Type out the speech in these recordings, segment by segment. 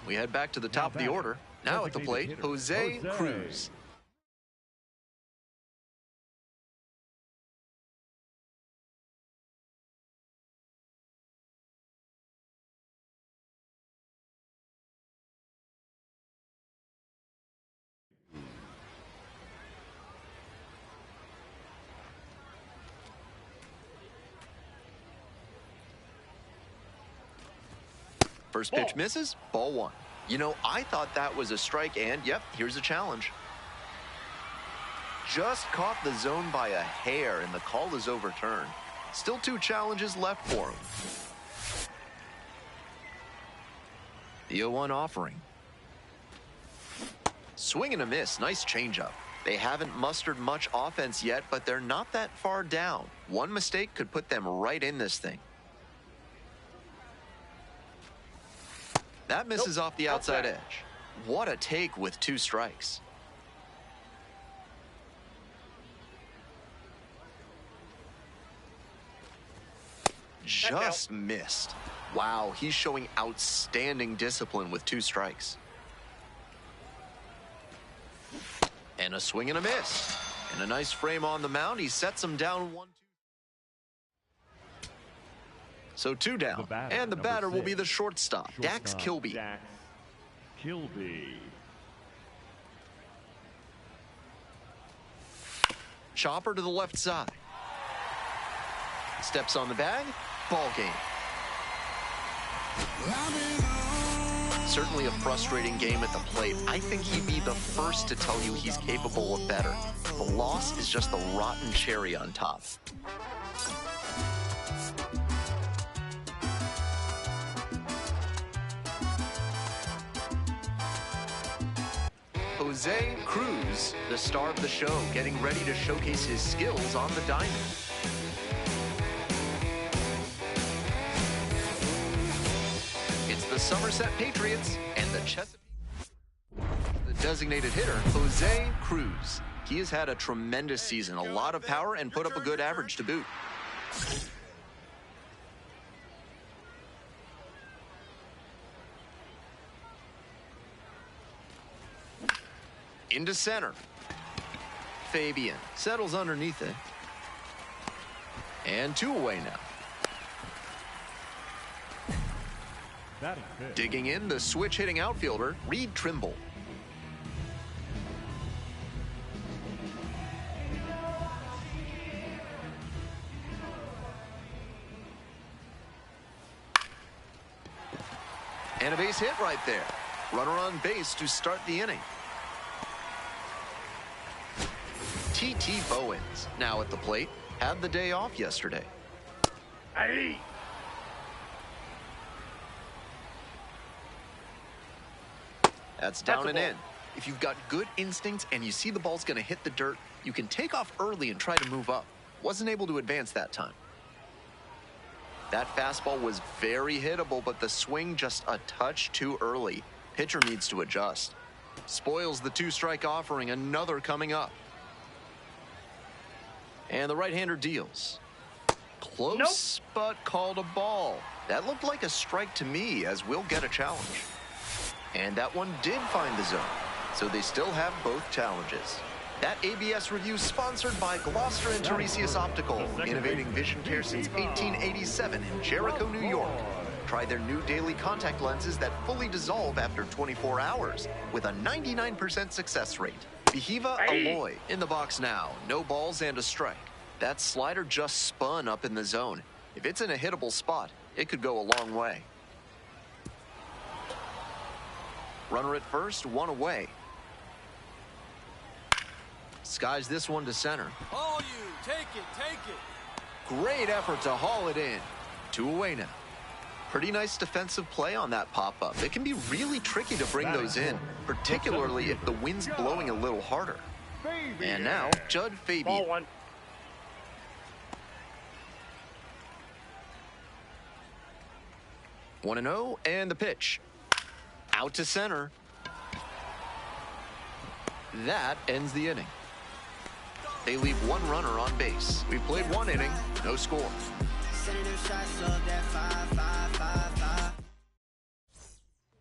We head back to the top of the order. Now at the plate, Jose Cruz. First pitch misses, ball one. You know, I thought that was a strike, and yep, here's a challenge. Just caught the zone by a hair, and the call is overturned. Still 2 challenges left for him. The 0-1 offering. Swing and a miss, nice changeup. They haven't mustered much offense yet, but they're not that far down. One mistake could put them right in this thing. That misses off the outside edge. What a take with 2 strikes. Just missed. Wow, he's showing outstanding discipline with 2 strikes. And a swing and a miss. And a nice frame on the mound. He sets him down 1-2. So 2 down, and the batter will be the shortstop, Dax Kilby. Chopper to the left side. Steps on the bag, ball game. Certainly a frustrating game at the plate. I think he'd be the first to tell you he's capable of better. The loss is just the rotten cherry on top. Jose Cruz, the star of the show, getting ready to showcase his skills on the diamond. It's the Somerset Patriots and the Chesapeake. The designated hitter, Jose Cruz. He has had a tremendous season, a lot of power, and put up a good average to boot. Into center. Fabian settles underneath it. And 2 away now. Digging in, the switch-hitting outfielder, Reed Trimble. And a base hit right there. Runner on base to start the inning. T.T. Bowens, now at the plate, had the day off yesterday. Hey. That's down and in. If you've got good instincts and you see the ball's going to hit the dirt, you can take off early and try to move up. Wasn't able to advance that time. That fastball was very hittable, but the swing just a touch too early. Pitcher needs to adjust. Spoils the 2-strike offering, another coming up. And the right-hander deals. Close, but called a ball. That looked like a strike to me, as we'll get a challenge. And that one did find the zone, so they still have both challenges. That ABS review sponsored by Gloucester and Tiresias Optical, innovating vision care since 1887 in Jericho, New York. Try their new daily contact lenses that fully dissolve after 24 hours with a 99% success rate. Vihiva Alloy in the box now. No balls and a strike. That slider just spun up in the zone. If it's in a hittable spot, it could go a long way. Runner at first, 1 away. Skies this one to center. Haul you. Take it. Great effort to haul it in. 2 away now. Pretty nice defensive play on that pop-up. It can be really tricky to bring those in, particularly if the wind's blowing a little harder. And now, Judd Fabian. Ball 1. 1-0, and the pitch. Out to center. That ends the inning. They leave 1 runner on base. We played 1 inning, no score.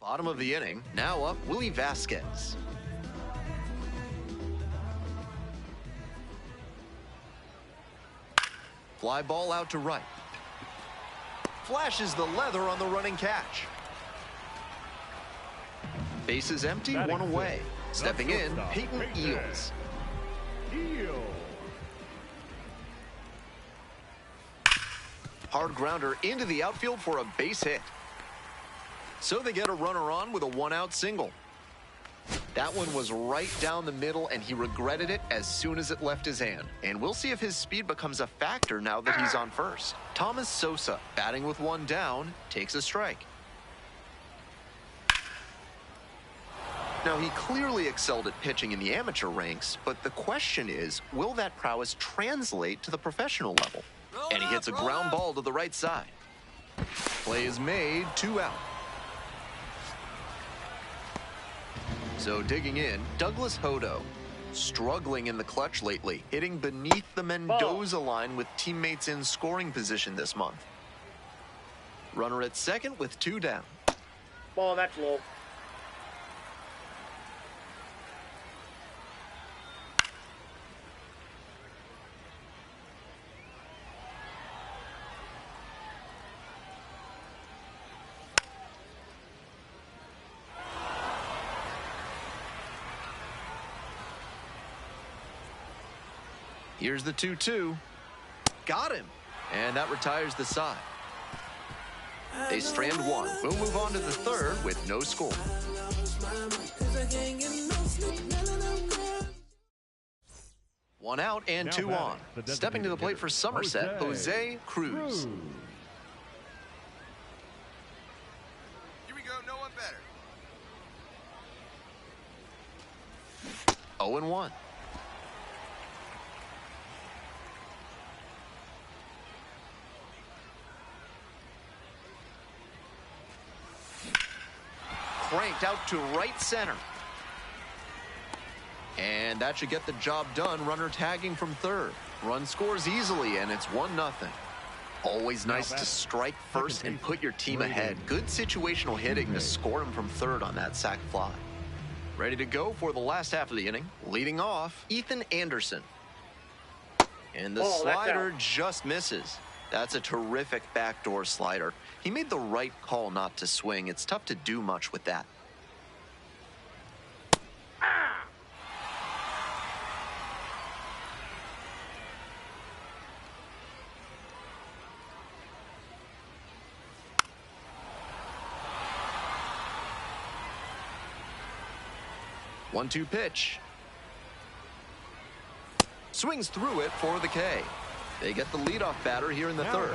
Bottom of the inning, now up Willie Vasquez. Fly ball out to right. Flashes the leather on the running catch. Bases empty, one away. Stepping in, Peyton Eels. Hard grounder into the outfield for a base hit. So they get a runner on with a one-out single. That one was right down the middle, and he regretted it as soon as it left his hand. And we'll see if his speed becomes a factor now that he's on first. Thomas Sosa, batting with one down, takes a strike. Now, he clearly excelled at pitching in the amateur ranks, but the question is, will that prowess translate to the professional level? And he hits a ground ball to the right side. Play is made, 2 out. So digging in, Douglas Hodo, struggling in the clutch lately, hitting beneath the Mendoza line with teammates in scoring position this month. Runner at second with 2 down. Ball, that's low. Here's the 2-2. Got him. And that retires the side. They strand one. We'll move on to the third with no score. One out and 2 on. Stepping to the plate for Somerset, Jose Cruz. Here we go, no one better. 0-1. Cranked out to right center. And that should get the job done. Runner tagging from third. Run scores easily, and it's 1-0. Always nice to strike first and put your team ahead. Good situational hitting to score him from third on that sac fly. Ready to go for the last half of the inning. Leading off, Ethan Anderson. And the slider just misses. That's a terrific backdoor slider. He made the right call not to swing. It's tough to do much with that. One-two pitch. Swings through it for the K. They get the leadoff batter here in the third.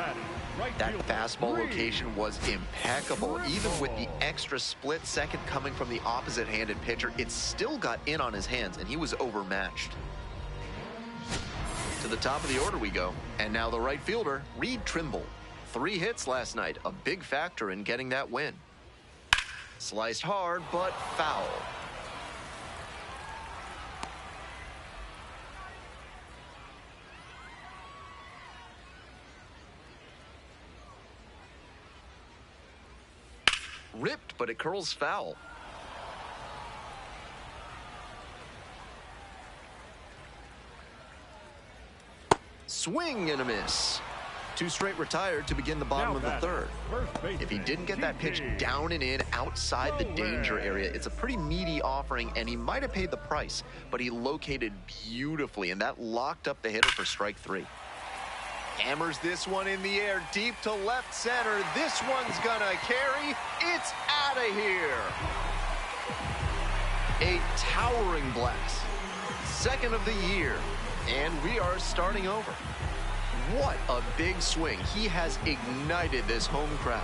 That fastball location was impeccable. Even with the extra split second coming from the opposite-handed pitcher, it still got in on his hands, and he was overmatched. To the top of the order we go. And now the right fielder, Reed Trimble. 3 hits last night, a big factor in getting that win. Sliced hard, but foul. Ripped, but it curls foul. Swing and a miss. 2 straight retired to begin the bottom of the third. If he didn't get that pitch down and in outside the danger area, it's a pretty meaty offering, and he might have paid the price, but he located beautifully, and that locked up the hitter for strike 3. Hammers this one in the air, deep to left center. This one's gonna carry. It's out of here. A towering blast. Second of the year, and we are starting over. What a big swing. He has ignited this home crowd.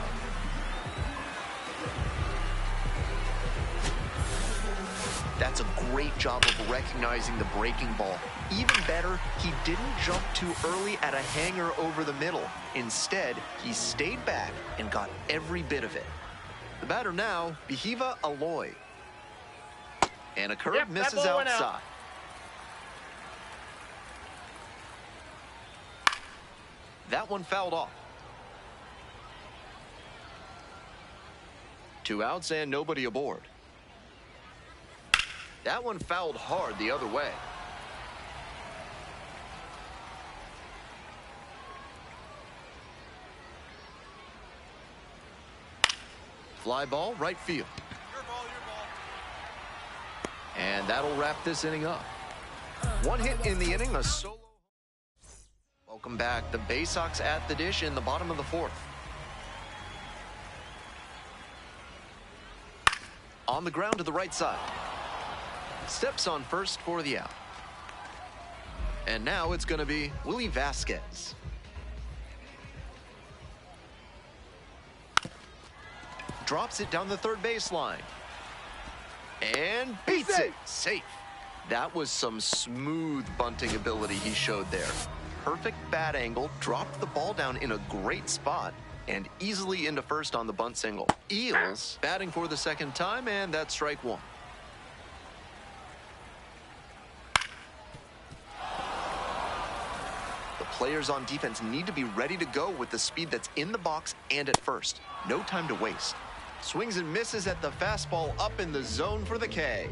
That's a great job of recognizing the breaking ball. Even better, he didn't jump too early at a hanger over the middle. Instead, he stayed back and got every bit of it. The batter now, Bihiva Aloy. And a curve misses outside. That one fouled off. 2 outs and nobody aboard. That one fouled hard the other way. Fly ball, right field. Your ball, your ball. And that'll wrap this inning up. 1 hit in the inning, a solo. Welcome back. The Bay Sox at the dish in the bottom of the 4th. On the ground to the right side. Steps on first for the out. And now it's going to be Willie Vasquez. Drops it down the third baseline. And beats it. Safe. That was some smooth bunting ability he showed there. Perfect bat angle, dropped the ball down in a great spot, and easily into first on the bunt single. Eels batting for the second time, and that's strike 1. The players on defense need to be ready to go with the speed that's in the box and at first. No time to waste. Swings and misses at the fastball up in the zone for the K.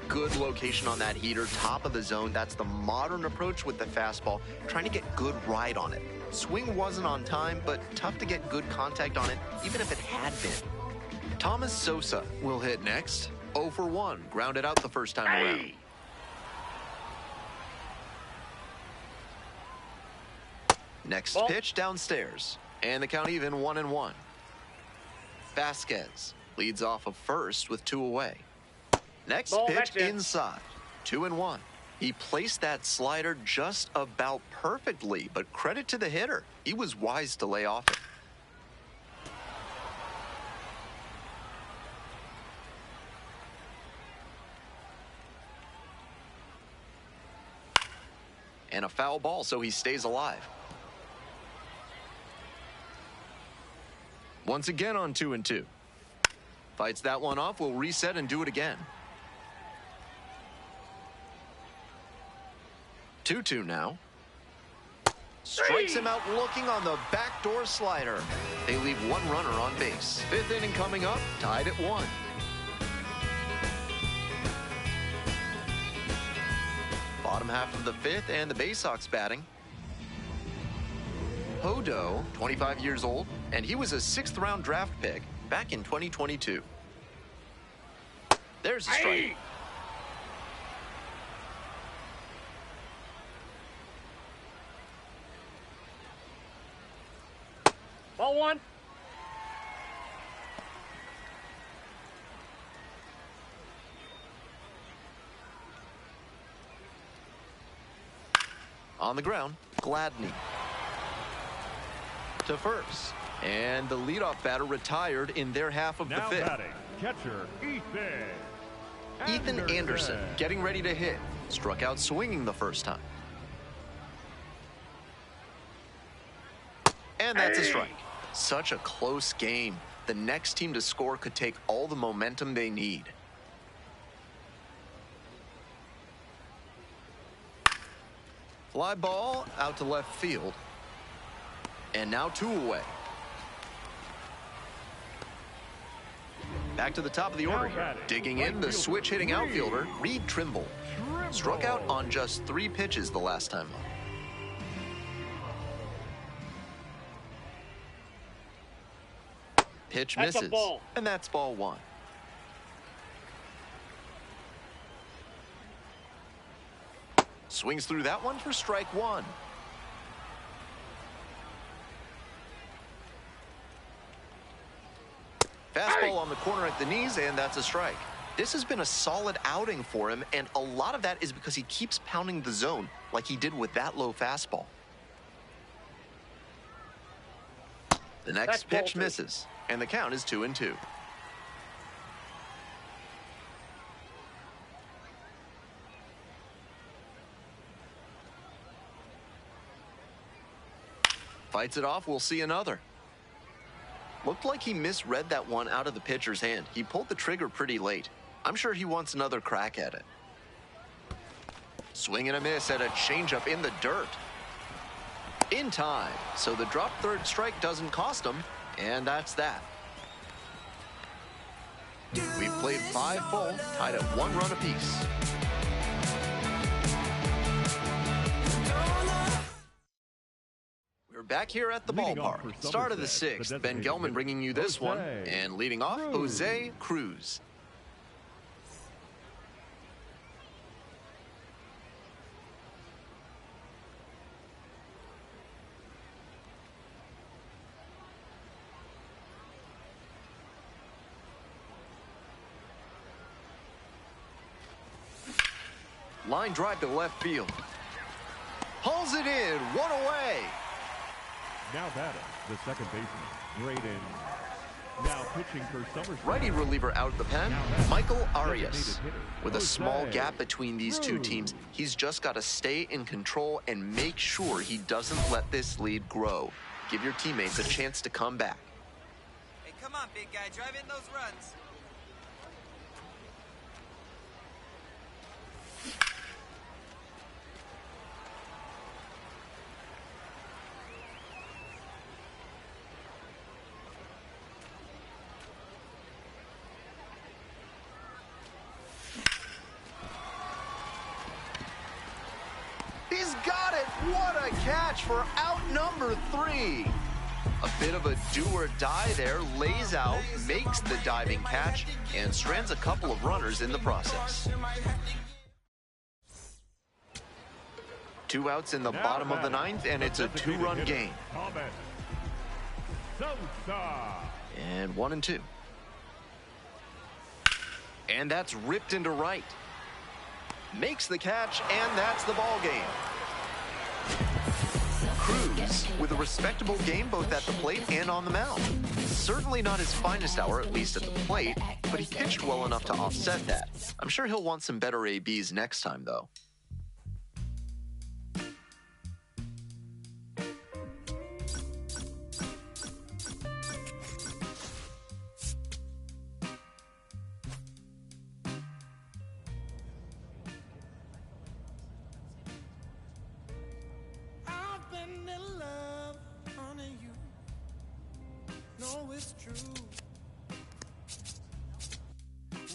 Good location on that heater, top of the zone. That's the modern approach with the fastball, trying to get good ride on it. Swing wasn't on time, but tough to get good contact on it, even if it had been. Thomas Sosa will hit next. 0 for 1, grounded out the first time around. Next pitch downstairs, and the count even 1-1. Vasquez leads off of first with 2 away. Next pitch inside, 2-1. He placed that slider just about perfectly, but credit to the hitter. He was wise to lay off it. And a foul ball, so he stays alive. Once again on 2-2. Fights that one off, will reset and do it again. 2-2 now. Strikes him out looking on the backdoor slider. They leave 1 runner on base. 5th inning coming up, tied at 1. Bottom half of the 5th, and the Bay Sox batting. Hodo, 25 years old, and he was a 6th round draft pick back in 2022. There's a strike. Ball 1. On the ground, Gladney to first, and the leadoff batter retired in their half of the 5th. Batting, catcher Ethan Anderson getting ready to hit. Struck out swinging the first time. And that's a strike. Such a close game. The next team to score could take all the momentum they need. Fly ball out to left field. And now 2 away. Back to the top of the order here. Digging in, the switch hitting outfielder, Reed Trimble. Struck out on just 3 pitches the last time up. Pitch misses, and that's ball 1. Swings through that one for strike 1. Fastball on the corner at the knees, and that's a strike. This has been a solid outing for him, and a lot of that is because he keeps pounding the zone like he did with that low fastball. The next pitch misses, and the count is 2-2. Fights it off, we'll see another. Looked like he misread that one out of the pitcher's hand. He pulled the trigger pretty late. I'm sure he wants another crack at it. Swing and a miss at a changeup in the dirt. In time, so the drop third strike doesn't cost him, and that's that. We've played 5 full, tied at 1 run apiece. We're back here at the ballpark. Start of the 6th. Ben Gelman bringing you this one. And leading off, Jose Cruz. Line drive to left field. Hauls it in, 1 away. Now batting, the second baseman, Braden. Now pitching for Somerset. Righty reliever out of the pen, Michael Arias. With a small gap between these two teams, he's just got to stay in control and make sure he doesn't let this lead grow. Give your teammates a chance to come back. Hey, come on, big guy, drive in those runs. He's got it! What a catch for out number 3. A bit of a do-or-die there, lays out, makes the diving catch, and strands a couple of runners in the process. 2 outs in the bottom of the 9th, and it's a 2-run game. And 1-2. And that's ripped into right. Makes the catch, and that's the ball game. Cruz with a respectable game both at the plate and on the mound. Certainly not his finest hour, at least at the plate, but he pitched well enough to offset that. I'm sure he'll want some better ABs next time, though. It's true.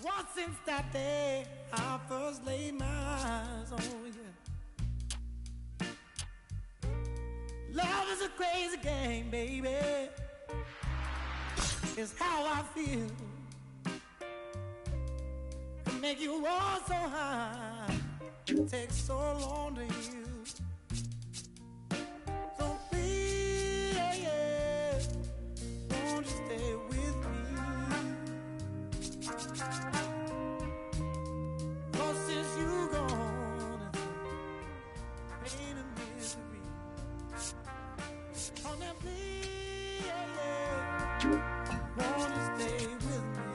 Once since that day I first laid my eyes on you. Love is a crazy game, baby. It's how I feel. To make you walk so high, it takes so long to you. So please, won't you stay with me? 'Cause since you gone, it's pain and misery. Oh, now please, won't you stay with me?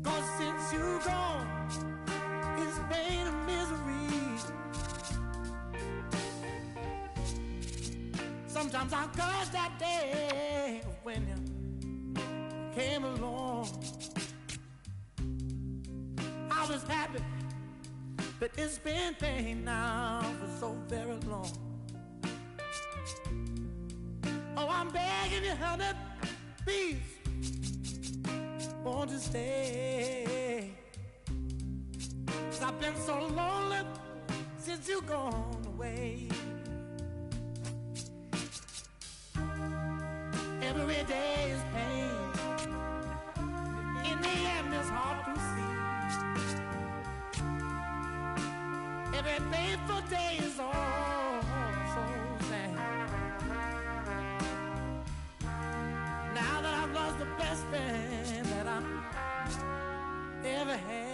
'Cause since you gone, it's pain and misery. Sometimes I curse that day when you came along. I was happy, but it's been pain now for so very long. Oh, I'm begging you, honey, please, won't you stay? 'Cause I've been so lonely since you gone away. Every day is pain. In the end, it's hard to see. Every painful day is all so sad. Now that I've lost the best friend that I ever had.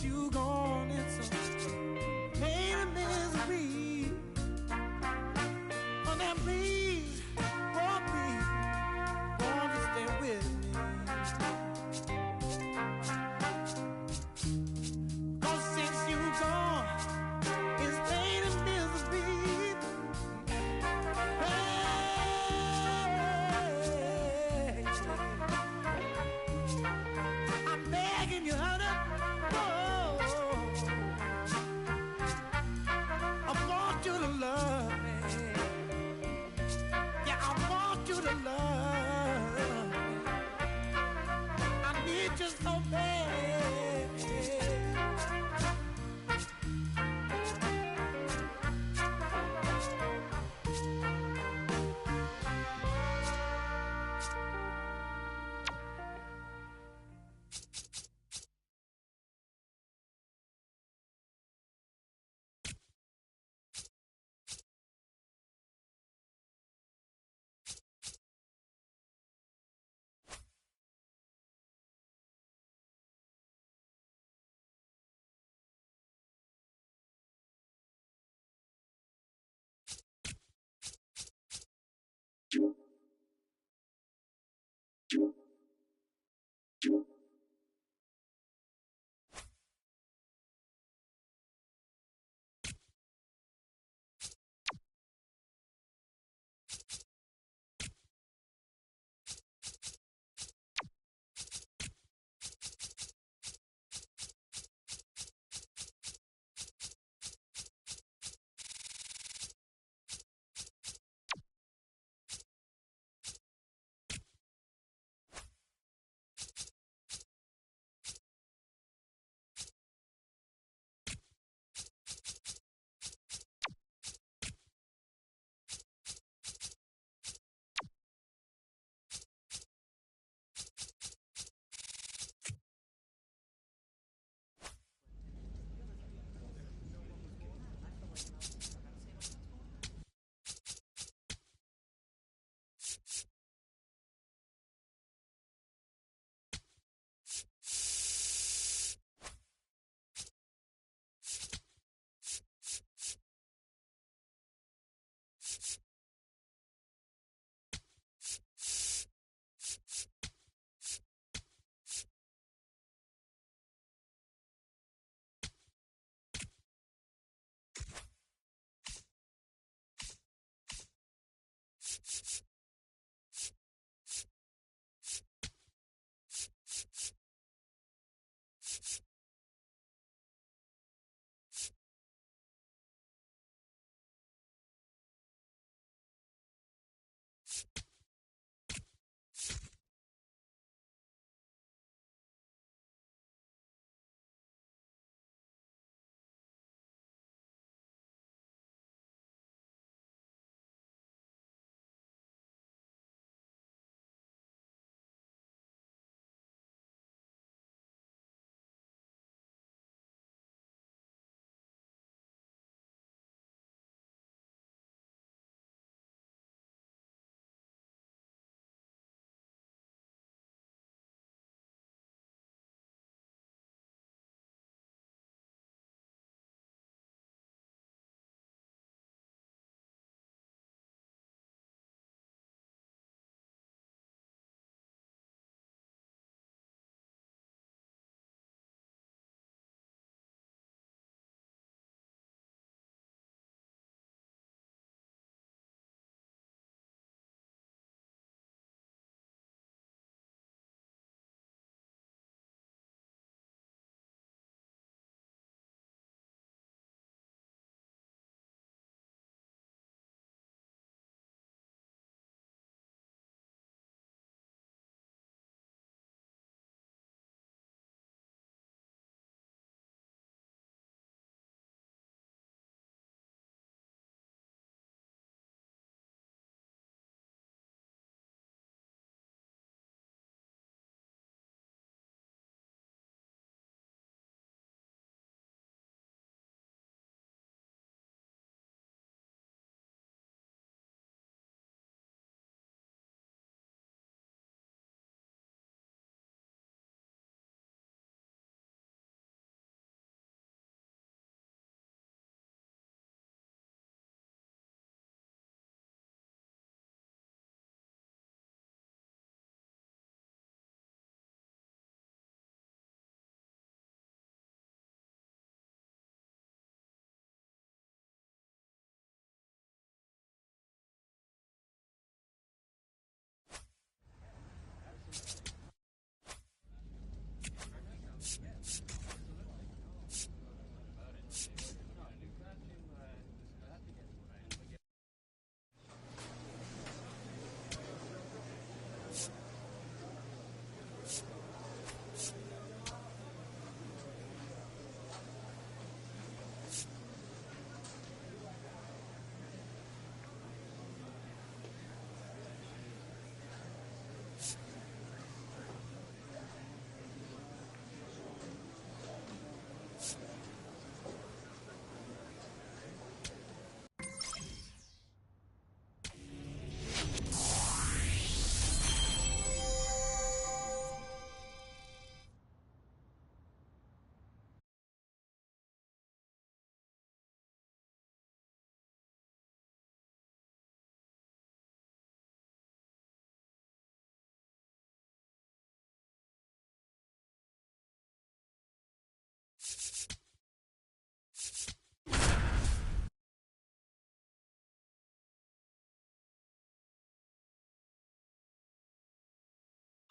since you gone, it's a pain and misery. Oh, now please, oh please, won't you stay with me? 'Cause since you gone, it's pain and misery. Hey, I'm begging you, honey. Oh, I want you to love me. Yeah, I want you to love me. I need you so bad.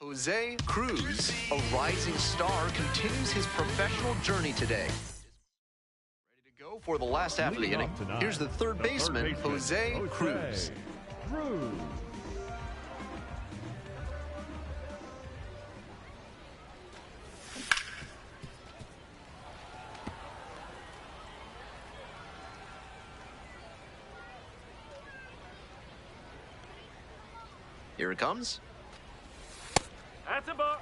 Jose Cruz, a rising star, continues his professional journey today. Ready to go for the last half of the inning. Here's the third baseman, Jose Cruz. Here it comes. That's a ball.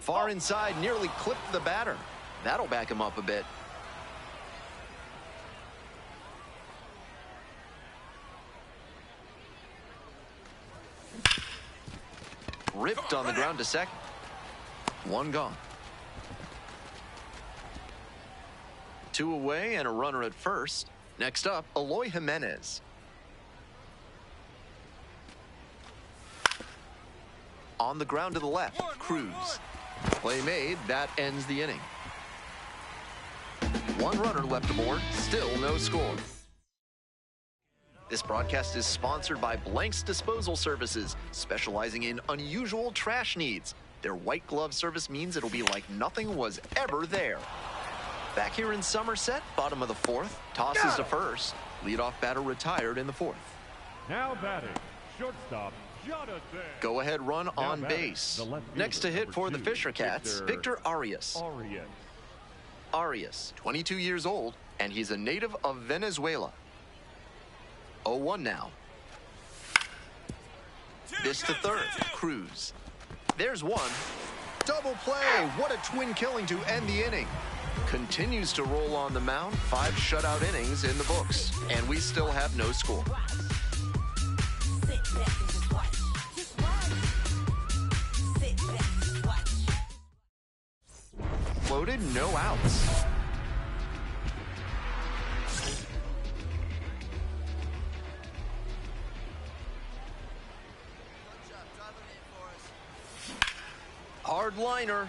Far inside, nearly clipped the batter. That'll back him up a bit. Ripped on the ground to second. One gone. Two away and a runner at first. Next up, Eloy Jimenez. On the ground to the left, Cruz. Play made, that ends the inning. One runner left aboard, still no score. This broadcast is sponsored by Blank's Disposal Services, specializing in unusual trash needs. Their white glove service means it'll be like nothing was ever there. Back here in Somerset, bottom of the fourth, tosses to first. Leadoff batter retired in the fourth. Now batting, shortstop, Jonathan. Go-ahead run on base. Next to hit for the Fisher Cats, Victor Arias. Arias, 22 years old, and he's a native of Venezuela. 0-1 now. This to third, Cruz. There's one. Double play. What a twin killing to end the inning. Continues to roll on the mound. 5 shutout innings in the books. And we still have no score. Floated, no outs. Hard liner.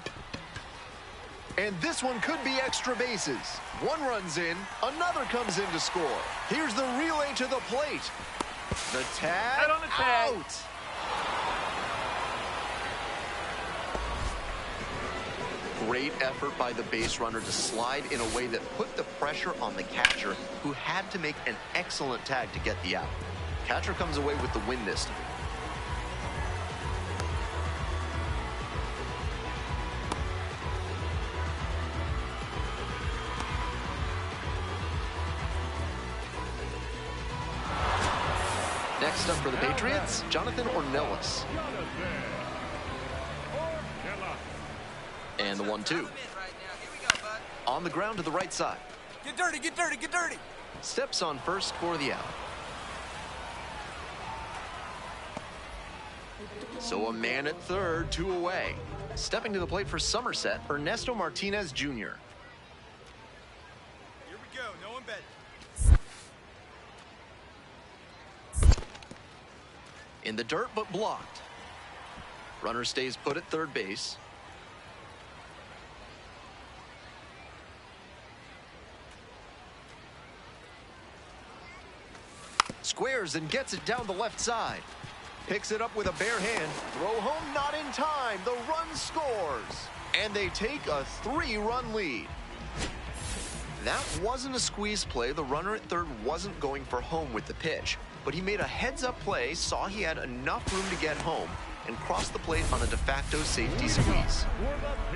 And this one could be extra bases. One runs in, another comes in to score. Here's the relay to the plate. The tag, on the tag. Out. Great effort by the base runner to slide in a way that put the pressure on the catcher, who had to make an excellent tag to get the out. Catcher comes away with the win this time. Next up for the Patriots, Jonathan Ornelas. And the 1-2. On the ground to the right side. Get dirty, get dirty, get dirty. Steps on first for the out. So a man at third, 2 away. Stepping to the plate for Somerset, Ernesto Martinez Jr. Here we go, no one bet. In the dirt, but blocked. Runner stays put at third base. Squares and gets it down the left side. Picks it up with a bare hand. Throw home not in time. The run scores. And they take a 3-run lead. That wasn't a squeeze play. The runner at third wasn't going for home with the pitch. But he made a heads-up play, saw he had enough room to get home, and crossed the plate on a de facto safety squeeze.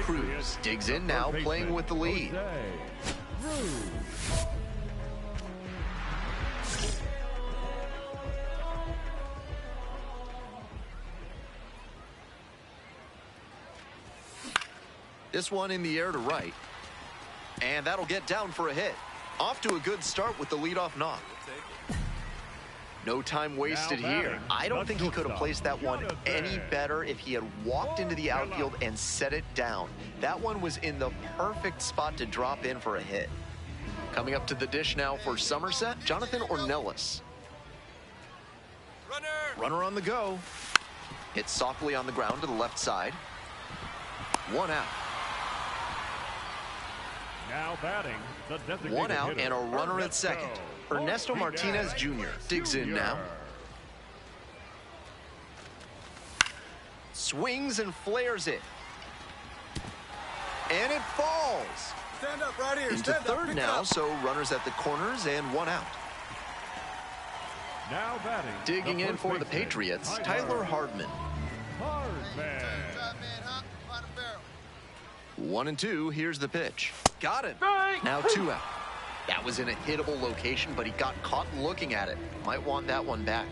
Cruz digs in now, playing with the lead. This one in the air to right. And that'll get down for a hit. Off to a good start with the leadoff knock. No time wasted here. I don't think he could have placed that one any better if he had walked into the outfield and set it down. That one was in the perfect spot to drop in for a hit. Coming up to the dish now for Somerset, Jonathan Ornelas. Runner on the go. Hit softly on the ground to the left side. 1 out. Now batting, the designated One out hitter, and a runner at second. Ernesto Martinez Jr. digs in now. Swings and flares it. And it falls. Stand up right here. Into Stand up. third Pick it now, up. so runners at the corners and one out. Now batting, Digging in for the Patriots, Tyler Hardman. Hardman. Drive man, huh? Find a barrel. 1-2, here's the pitch. Got it. Now 2 out. That was in a hittable location, but he got caught looking at it. Might want that one back.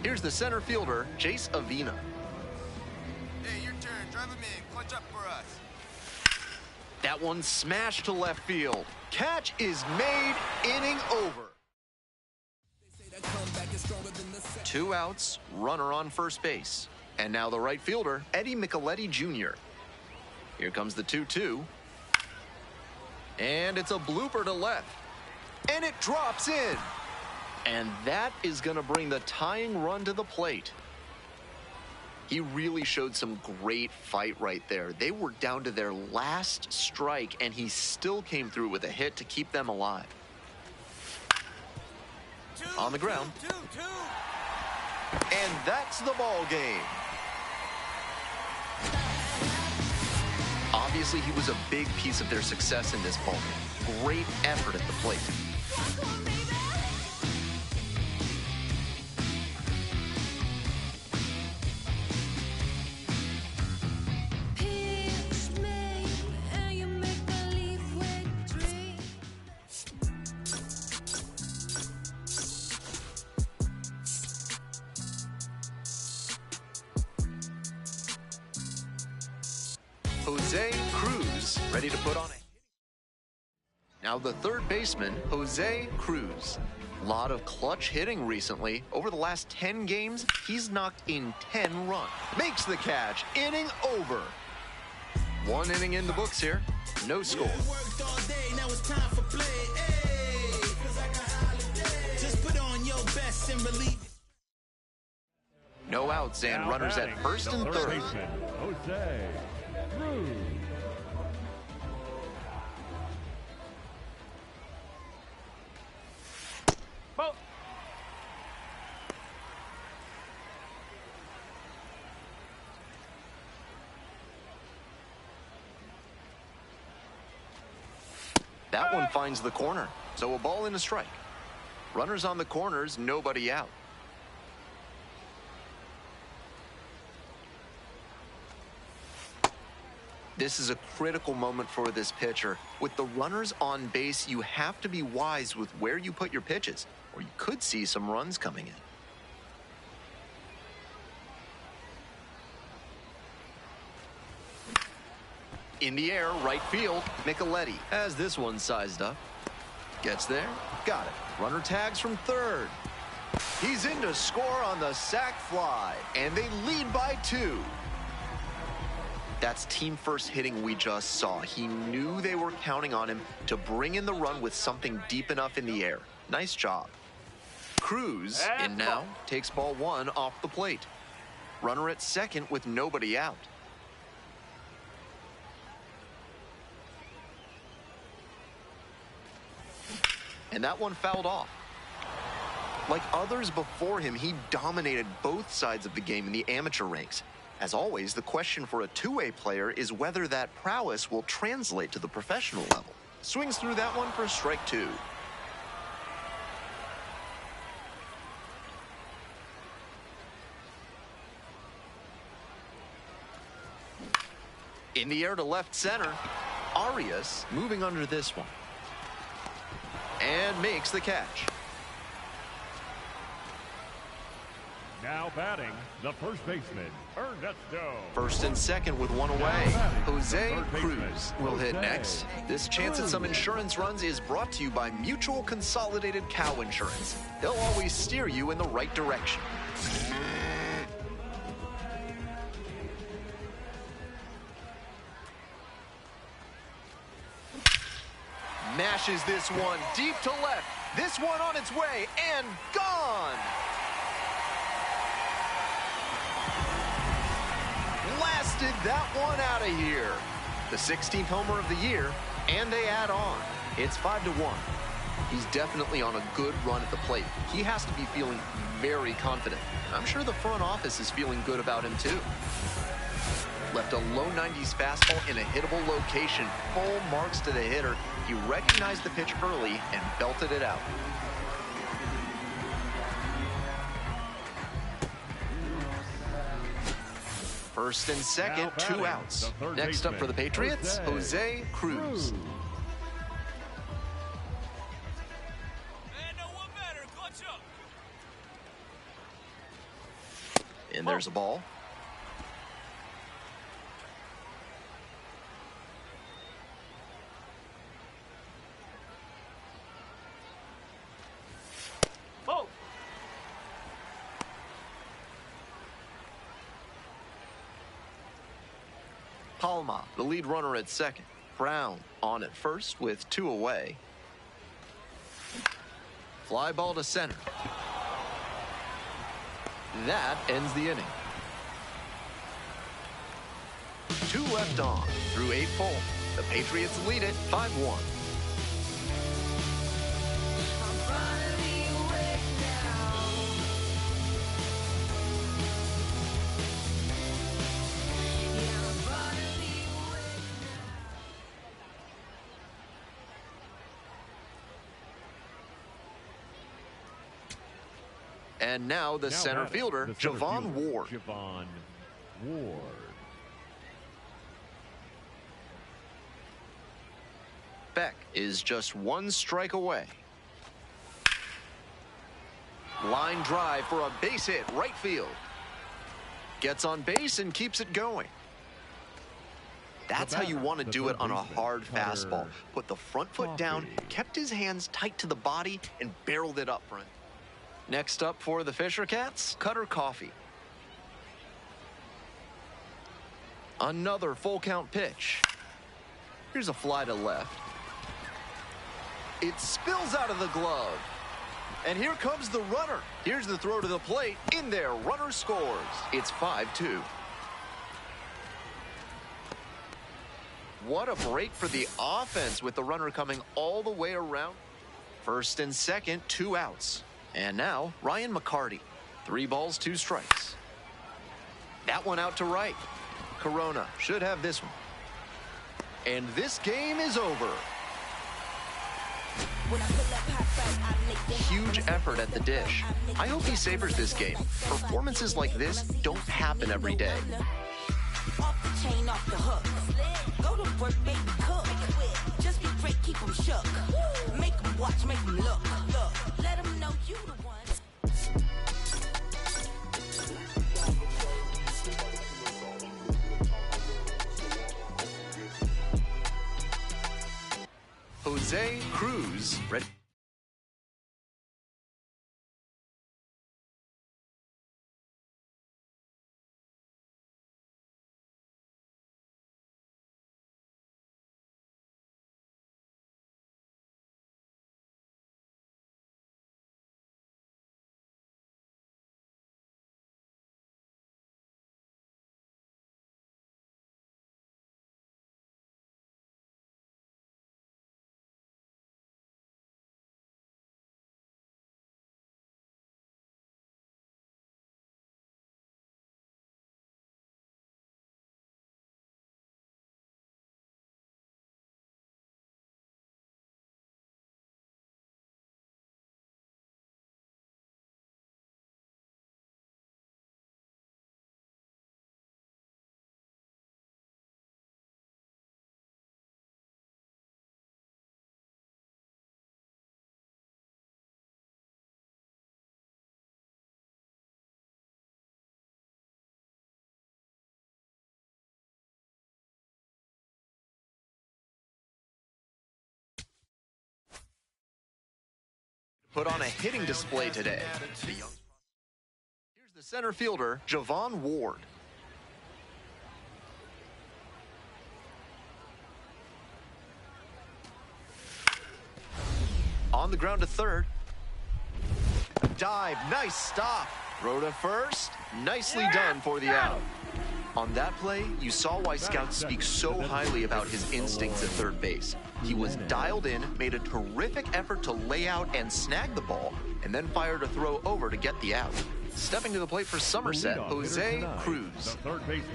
Here's the center fielder, Jace Avina. Hey, your turn. Drive him in. Clutch up for us. That one smashed to left field. Catch is made, inning over. 2 outs, runner on first base. And now the right fielder, Eddie Micheletti Jr. Here comes the 2-2. And it's a blooper to left. And it drops in. And that is going to bring the tying run to the plate. He really showed some great fight right there. They were down to their last strike, and he still came through with a hit to keep them alive. On the ground. And that's the ball game. Obviously, he was a big piece of their success in this ball game. Great effort at the plate. Jose Cruz ready to put on it. Now the third baseman, Jose Cruz. Lot of clutch hitting recently. Over the last 10 games, he's knocked in 10 runs. Makes the catch, inning over. 1 inning in the books here, no score. No outs and Now runners at batting, first and the third. baseman, Jose Cruz. That one finds the corner, so a ball and a strike. Runners on the corners, nobody out. This is a critical moment for this pitcher. With the runners on base, you have to be wise with where you put your pitches, or you could see some runs coming in. In the air, right field, Micheletti has this one sized up. Gets there, got it. Runner tags from third. He's in to score on the sac fly, and they lead by 2. That's team first hitting we just saw. He knew they were counting on him to bring in the run with something deep enough in the air. Nice job. Cruz, in now, takes ball 1 off the plate. Runner at second with nobody out. And that one fouled off. Like others before him, he dominated both sides of the game in the amateur ranks. As always, the question for a two-way player is whether that prowess will translate to the professional level. Swings through that one for strike 2. In the air to left center, Arias moving under this one. And makes the catch. Now batting, the first baseman, Ernesto. First and second with one away. Jose Cruz will hit next. This chance at some insurance runs is brought to you by Mutual Consolidated Cow Insurance. They'll always steer you in the right direction. Mashes this one deep to left. This one on its way and gone. Blasted that one out of here. the 16th homer of the year, and they add on. It's 5-1. He's definitely on a good run at the plate. He has to be feeling very confident. I'm sure the front office is feeling good about him too. Left a low 90s fastball in a hittable location. Full marks to the hitter. He recognized the pitch early and belted it out. First and second, 2 outs. Next up for the Patriots, Jose Cruz. Man, no one better. Clutch up. And there's a ball. Oh! Palma, the lead runner at second. Brown on at first with 2 away. Fly ball to center. That ends the inning. 2 left on through 8 full. The Patriots lead it 5-1. And now the center fielder, Javon Ward. Javon Ward. Beck is just 1 strike away. Line drive for a base hit, right field. Gets on base and keeps it going. That's how you want to do it on a hard fastball. Put the front foot down, kept his hands tight to the body, and barreled it up front. Next up for the Fisher Cats, Cutter Coffee. Another full count pitch. Here's a fly to left. It spills out of the glove. And here comes the runner. Here's the throw to the plate. In there, runner scores. It's 5-2. What a break for the offense with the runner coming all the way around. First and second, 2 outs. And now, Ryan McCarty. 3 balls, 2 strikes. That one out to right. Corona should have this one. And this game is over. Huge effort at the dish. I hope he savors this game. Performances like this don't happen every day. Off the chain, off the hook. Go to work, baby, cook. Just be great, keep them shook. Make them watch, make them look. Let them know you the one. Jose Cruz, ready. Put on a hitting display today. Here's the center fielder, Javon Ward. On the ground to third. Dive, nice stop. Throw to first, nicely done for the out. On that play, you saw why scouts speak so highly about his instincts at third base. He was dialed in, made a terrific effort to lay out and snag the ball, and then fired a throw over to get the out. Stepping to the plate for Somerset, Jose Cruz.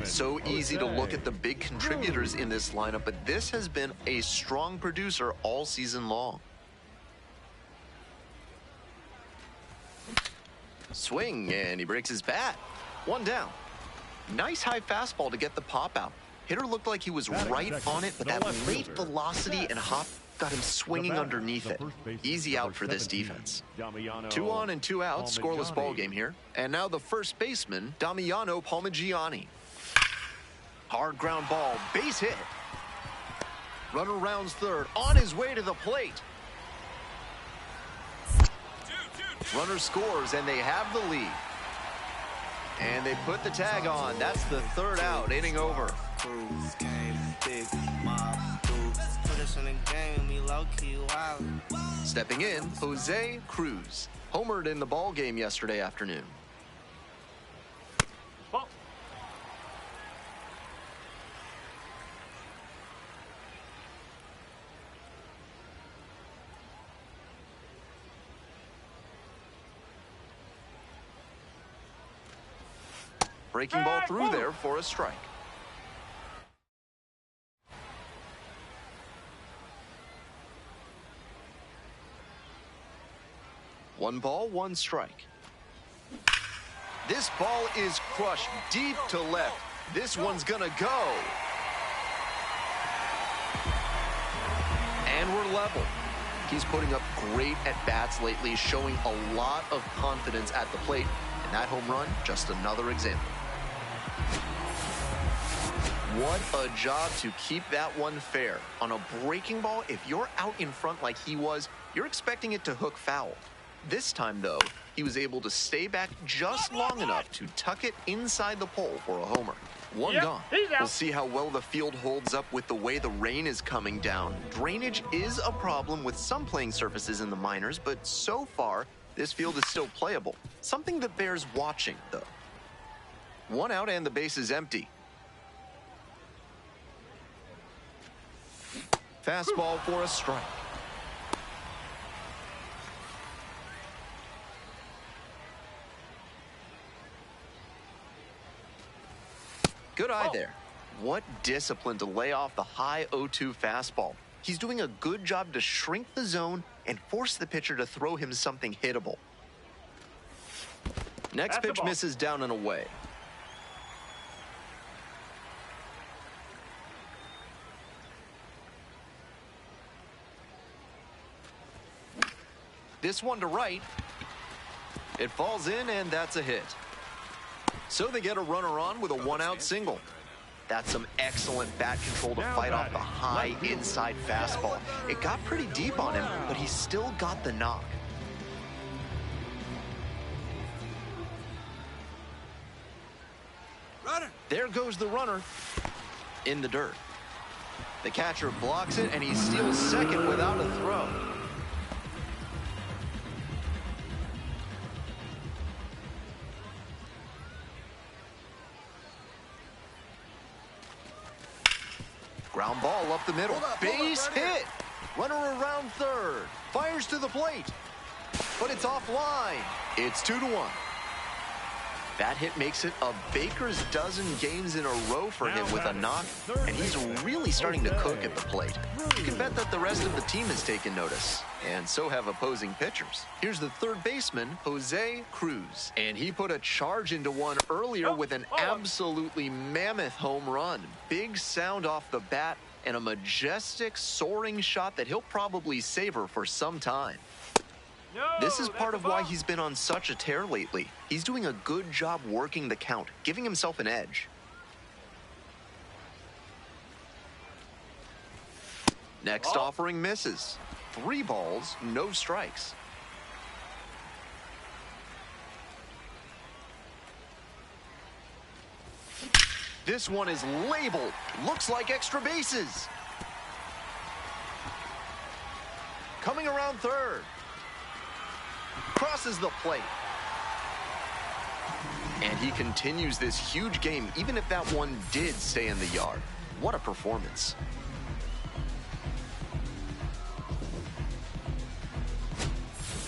So easy to look at the big contributors in this lineup, but this has been a strong producer all season long. Swing, and he breaks his bat. One down. Nice high fastball to get the pop out. Hitter looked like he was right on it, but that late velocity and hop got him swinging underneath it. Easy out for this defense. 2 on and 2 out, scoreless ball game here. And now the first baseman, Damiano Palmigiani. Hard ground ball, base hit. Runner rounds third, on his way to the plate. Runner scores, and they have the lead. And they put the tag on. That's the third out, inning over. Stepping in, Jose Cruz. Homered in the ball game yesterday afternoon. Breaking ball through there for a strike. One ball, one strike. This ball is crushed deep to left. This one's gonna go. And we're level. He's putting up great at-bats lately, showing a lot of confidence at the plate. And that home run, just another example. What a job to keep that one fair. On a breaking ball, if you're out in front like he was, you're expecting it to hook foul. This time, though, he was able to stay back just long enough to tuck it inside the pole for a homer. One gone. We'll see how well the field holds up with the way the rain is coming down. Drainage is a problem with some playing surfaces in the minors, but so far, this field is still playable. Something that bears watching, though. One out and the base is empty. Fastball for a strike. Good eye there. What discipline to lay off the high 0-2 fastball. He's doing a good job to shrink the zone and force the pitcher to throw him something hittable. Next pitch misses down and away. This one to right. It falls in, and that's a hit. So they get a runner on with a one-out single. That's some excellent bat control to fight off the high inside fastball. It got pretty deep on him, but he still got the knock. There goes the runner in the dirt. The catcher blocks it, and he steals second without a throw. Ground ball up the middle. Base hit. Runner around third. Fires to the plate. But it's offline. It's 2-1. That hit makes it a baker's dozen games in a row for him with a knock, and he's really starting to cook at the plate. You can bet that the rest of the team has taken notice, and so have opposing pitchers. Here's the third baseman, Jose Cruz, and he put a charge into one earlier with an absolutely mammoth home run. Big sound off the bat and a majestic soaring shot that he'll probably savor for some time. This is part of why he's been on such a tear lately. He's doing a good job working the count, giving himself an edge. Next offering misses. 3 balls, no strikes. This one is labeled. Looks like extra bases. Coming around third. Crosses the plate. And he continues this huge game, even if that one did stay in the yard. What a performance.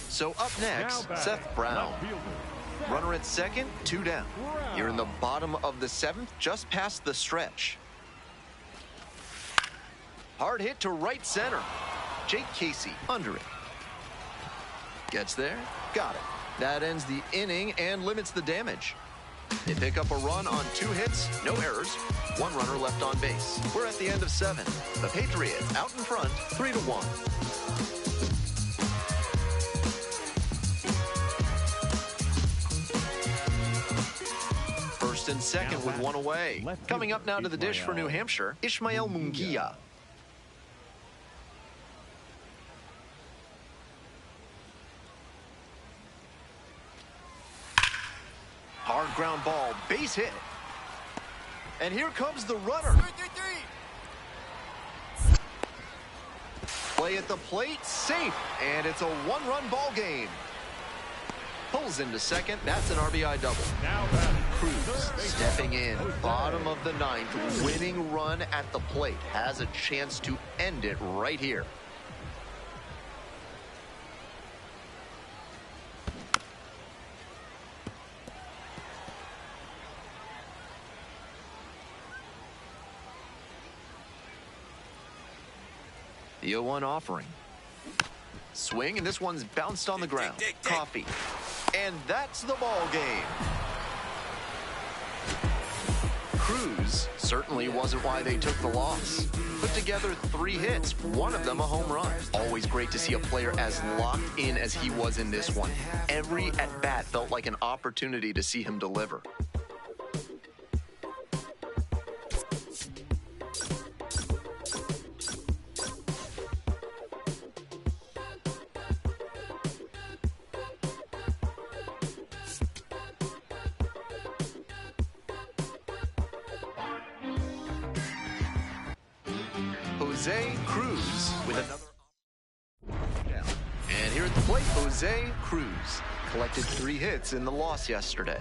So up next, Seth Brown. Runner at second, 2 down. You're in the bottom of the 7th, just past the stretch. Hard hit to right center. Jake Casey under it. Gets there, got it. That ends the inning and limits the damage. They pick up a run on 2 hits, no errors, 1 runner left on base. We're at the end of 7. The Patriots out in front, 3-1. First and second with 1 away. Coming up now to the dish for New Hampshire, Ishmael Munguia. Hard ground ball, base hit. And here comes the runner. 3-3-3. Play at the plate, safe, and it's a 1-run ball game. Pulls into second, that's an RBI double. Now batting. Cruz stepping in, bottom of the 9th, winning run at the plate. Has a chance to end it right here. The 0-1 offering. Swing, and this one's bounced on the ground. Coffee. And that's the ball game. Cruz certainly wasn't why they took the loss. Put together 3 hits, 1 of them a home run. Always great to see a player as locked in as he was in this one. Every at-bat felt like an opportunity to see him deliver. Jose Cruz with another down. And here at the plate, Jose Cruz collected 3 hits in the loss yesterday.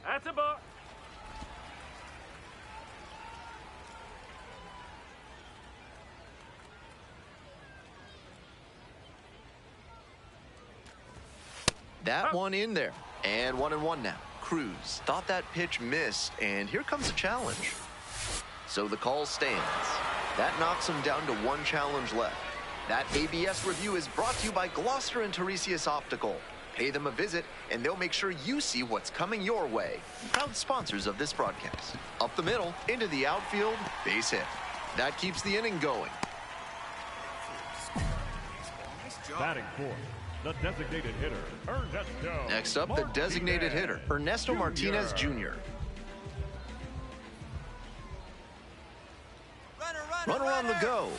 That's a ball. That one in there. And 1-1 now. Cruz thought that pitch missed, and here comes a challenge. So the call stands. That knocks him down to 1 challenge left. That ABS review is brought to you by Gloucester and Tiresias Optical. Pay them a visit, and they'll make sure you see what's coming your way. Proud sponsors of this broadcast. Up the middle, into the outfield, base hit. That keeps the inning going. Batting fourth, the designated hitter, Ernesto. Next up, the designated hitter, Ernesto Martinez Jr. Runner on the go,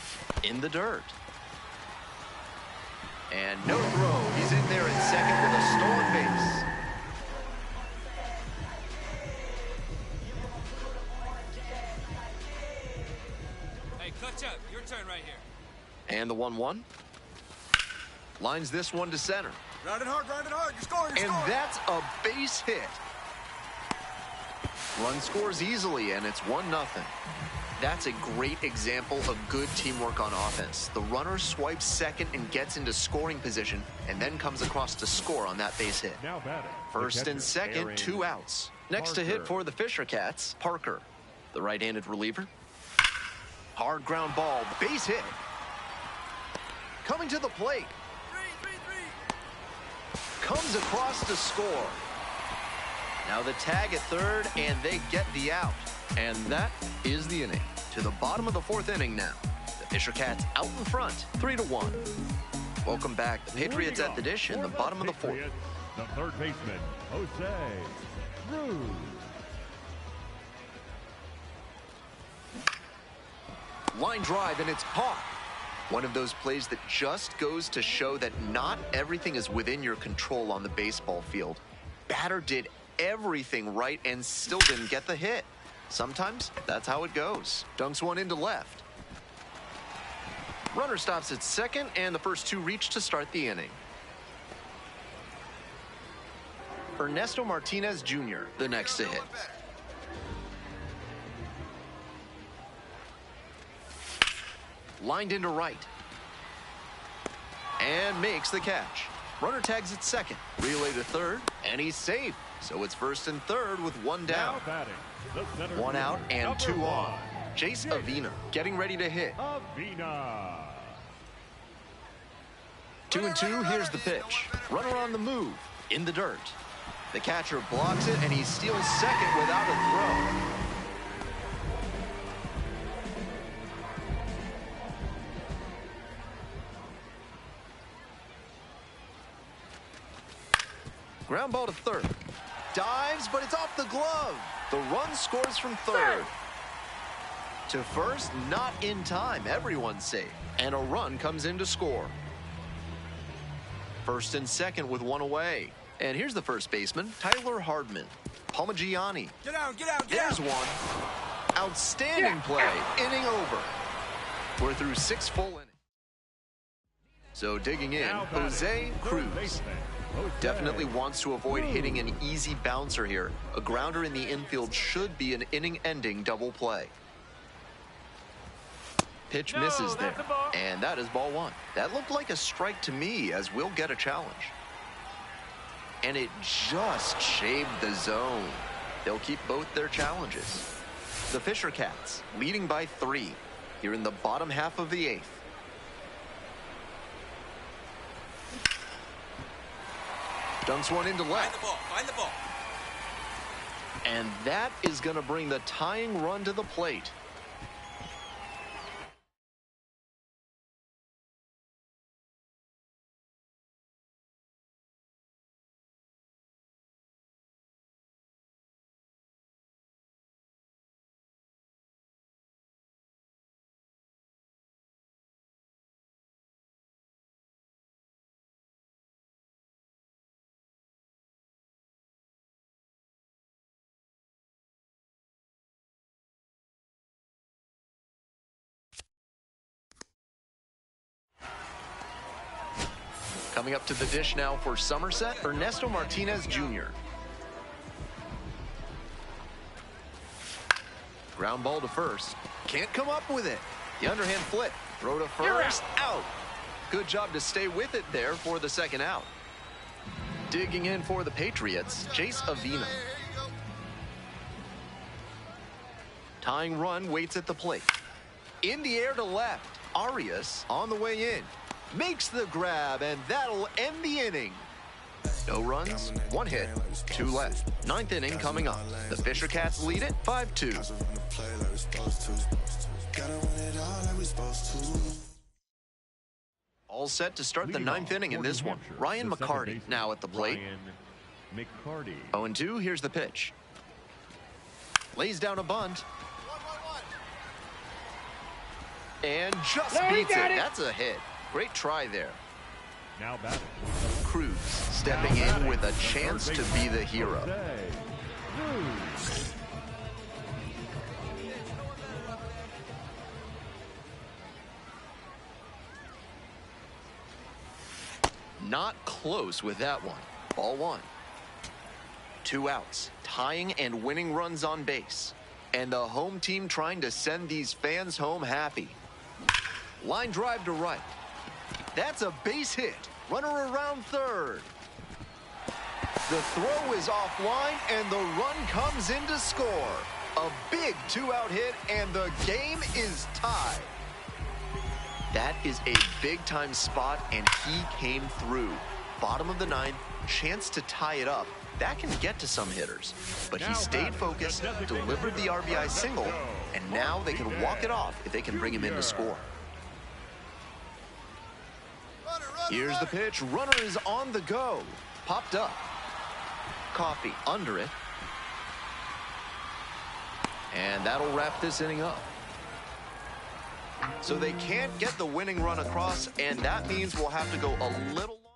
in the dirt. And no throw. He's in there at second with a stolen base. Hey, clutch up. Your turn right here. And the 1-1. Lines this one to center. Round it hard, you're scoring, And that's a base hit. Run scores easily, and it's 1-0. That's a great example of good teamwork on offense. The runner swipes second and gets into scoring position, and then comes across to score on that base hit. Now batting. First and second, 2 outs. Next to hit for the Fisher Cats, Parker, the right-handed reliever. Hard ground ball, base hit. Coming to the plate. Comes across to score. Now the tag at third, and they get the out. And that is the inning. To the bottom of the 4th inning now. The Fisher Cats out in front, 3-1. Welcome back. The Patriots at the dish in the bottom of the 4th. The third baseman, Jose Cruz. Line drive, and it's caught. One of those plays that just goes to show that not everything is within your control on the baseball field. Batter did everything right and still didn't get the hit. Sometimes that's how it goes. Dunks one into left. Runner stops at second, and the first two reach to start the inning. Ernesto Martinez Jr., the next to hit. Lined into right. And makes the catch. Runner tags at second. Relay to third, and he's safe. So it's first and third with one down. One out and two on. Jace Avina getting ready to hit. 2-2, here's the pitch. Runner on the move, in the dirt. The catcher blocks it, and he steals second without a throw. Ground ball to third. Dives, but it's off the glove. The run scores from third. To first, not in time. Everyone's safe. And a run comes in to score. First and second with one away. And here's the first baseman, Tyler Hardman. Palmagiani. Get out, get out, get There's out. one. Outstanding play. Inning over. We're through 6 full innings. So digging in, Jose Cruz. Definitely wants to avoid hitting an easy bouncer here. A grounder in the infield should be an inning-ending double play. Pitch misses there, and that is ball one. That looked like a strike to me, as we'll get a challenge. And it just shaved the zone. They'll keep both their challenges. The Fisher Cats leading by 3 here in the bottom half of the 8th. Dumps one into left. Find the ball. And that is going to bring the tying run to the plate. Coming up to the dish now for Somerset, Ernesto Martinez Jr. Ground ball to first. Can't come up with it. The underhand flip. Throw to first. Out. Good job to stay with it there for the second out. Digging in for the Patriots, Jace Avina. Tying run waits at the plate. In the air to left. Arias on the way in. Makes the grab, and that'll end the inning. No runs, 1 hit, 2 left. 9th inning coming up. The Fisher Cats lead it 5-2. All set to start the 9th inning in this one. Ryan McCarty now at the plate. 0-2, here's the pitch. Lays down a bunt. And just beats it. That's a hit. Great try there. Now batting. Cruz stepping in with a chance to be the hero. Not close with that one. Ball one. 2 outs, tying and winning runs on base. And the home team trying to send these fans home happy. Line drive to right. That's a base hit. Runner around third. The throw is offline, and the run comes in to score. A big 2-out hit, and the game is tied. That is a big-time spot, and he came through. Bottom of the 9th, chance to tie it up. That can get to some hitters. But he stayed focused, delivered the RBI single, and now they can walk it off if they can bring him in to score. Here's the pitch. Runner is on the go. Popped up. Coffee under it. And that'll wrap this inning up. So they can't get the winning run across, and that means we'll have to go a little longer.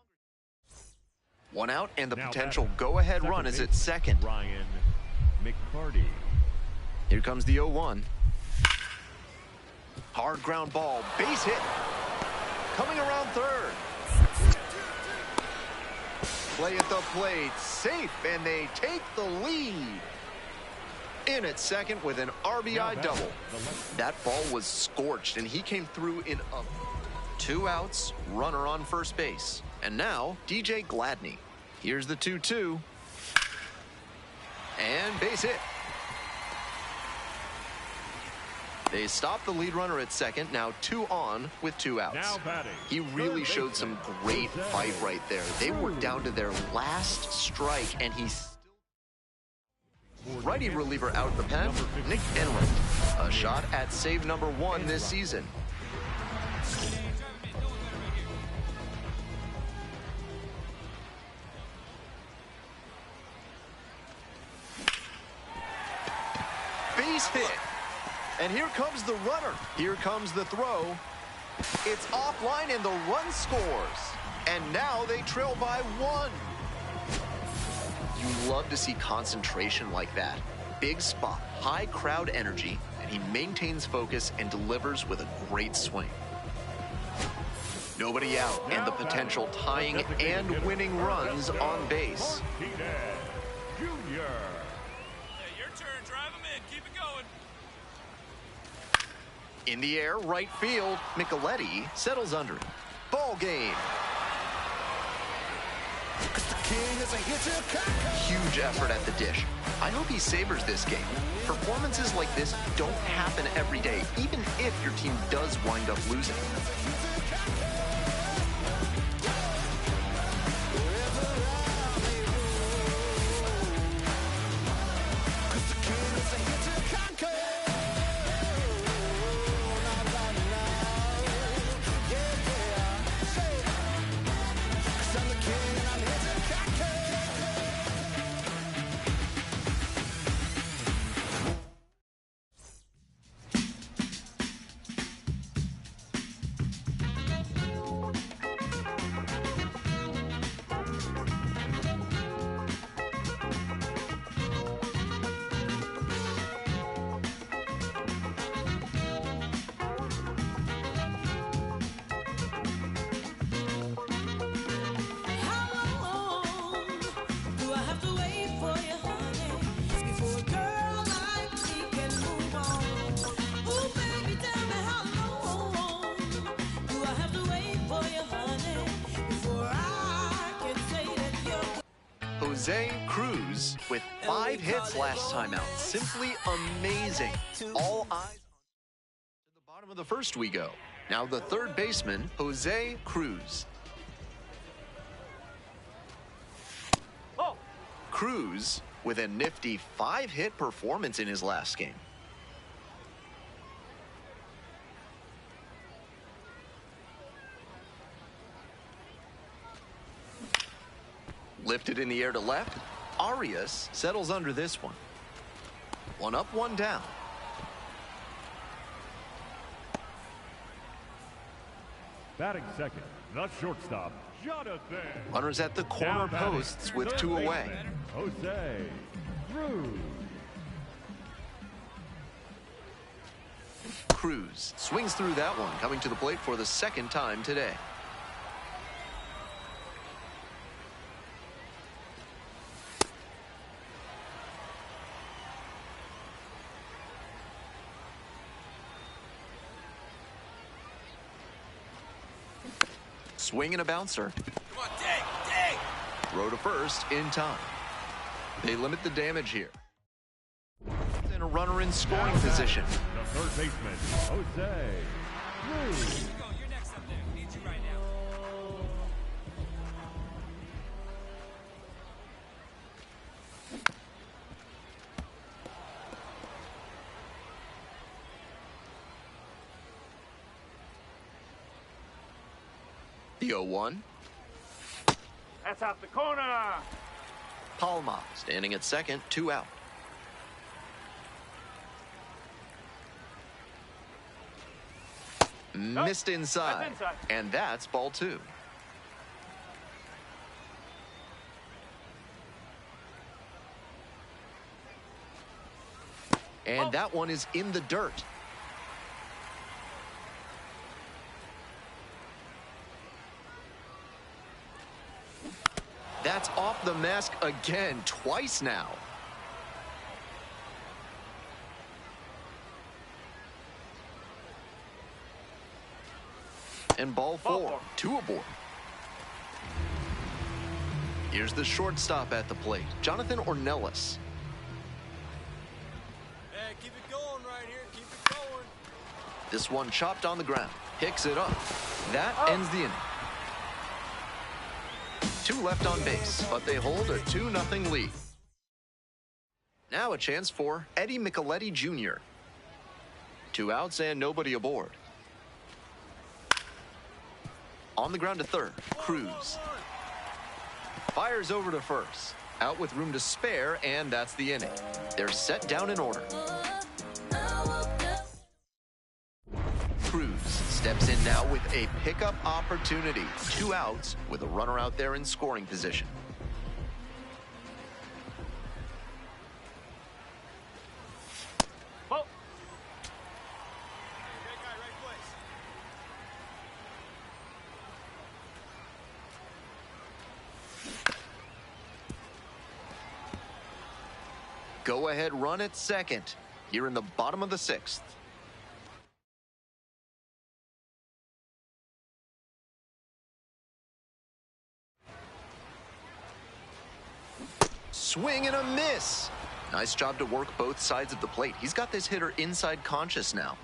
1 out, and the potential go-ahead run is at second. Ryan McCarty. Here comes the 0-1. Hard ground ball. Base hit. coming around third. Play at the plate, safe, and they take the lead. In at second with an RBI double. That ball was scorched, and he came through in a 2 outs, runner on first base. And now, DJ Gladney. Here's the 2-2. And base hit. They stop the lead runner at second, now 2 on with 2 outs. Now batting. He really showed some great fight right there. They were down to their last strike, and he still... Righty reliever out of the pen, Nick Enright. A shot at save number 1 this season. Base hit. And here comes the runner. Here comes the throw. It's offline and the run scores. And now they trail by 1. You love to see concentration like that. Big spot, high crowd energy, and he maintains focus and delivers with a great swing. Nobody out, and the potential tying and winning runs on base. Junior. Hey, your turn. Drive him in. Keep it going. In the air, right field, Micheletti settles under it. Ball game. Huge effort at the dish. I hope he savors this game. Performances like this don't happen every day, even if your team does wind up losing. Jose Cruz with 5 hits last time out. Simply amazing. All eyes to the bottom of the first we go. Now the third baseman, Jose Cruz. Cruz with a nifty 5-hit performance in his last game. Lifted in the air to left. Arias settles under this one. 1 up, 1 down. Batting second, the shortstop, Jonathan. Runners at the corner posts with 2 away. Jose Cruz. Cruz swings through that one, coming to the plate for the 2nd time today. Swing and a bouncer. Come on, dig! Throw to first in time. They limit the damage here. And a runner in scoring position. The third baseman, Jose Cruz. Go, you're next up there. We need you right now. The 0-1. That's out the corner. Palma standing at second, 2 out. Missed inside. That's inside. And that's ball 2. And that one is in the dirt. That's off the mask again, twice now. And ball four, 2 aboard. Here's the shortstop at the plate, Jonathan Ornelas. Hey, keep it going right here. Keep it going. This one chopped on the ground, picks it up. That ends the inning. 2 left on base, but they hold a 2-0 lead. Now a chance for Eddie Micheletti Jr. 2 outs and nobody aboard. On the ground to third, Cruz. Fires over to first. Out with room to spare, and that's the inning. They're set down in order. Cruz steps in now with a pickup opportunity. 2 outs with a runner out there in scoring position. Ball. Right guy, right place. Go ahead run at second. Here in the bottom of the 6th. Swing and a miss. Nice job to work both sides of the plate. He's got this hitter inside conscious now.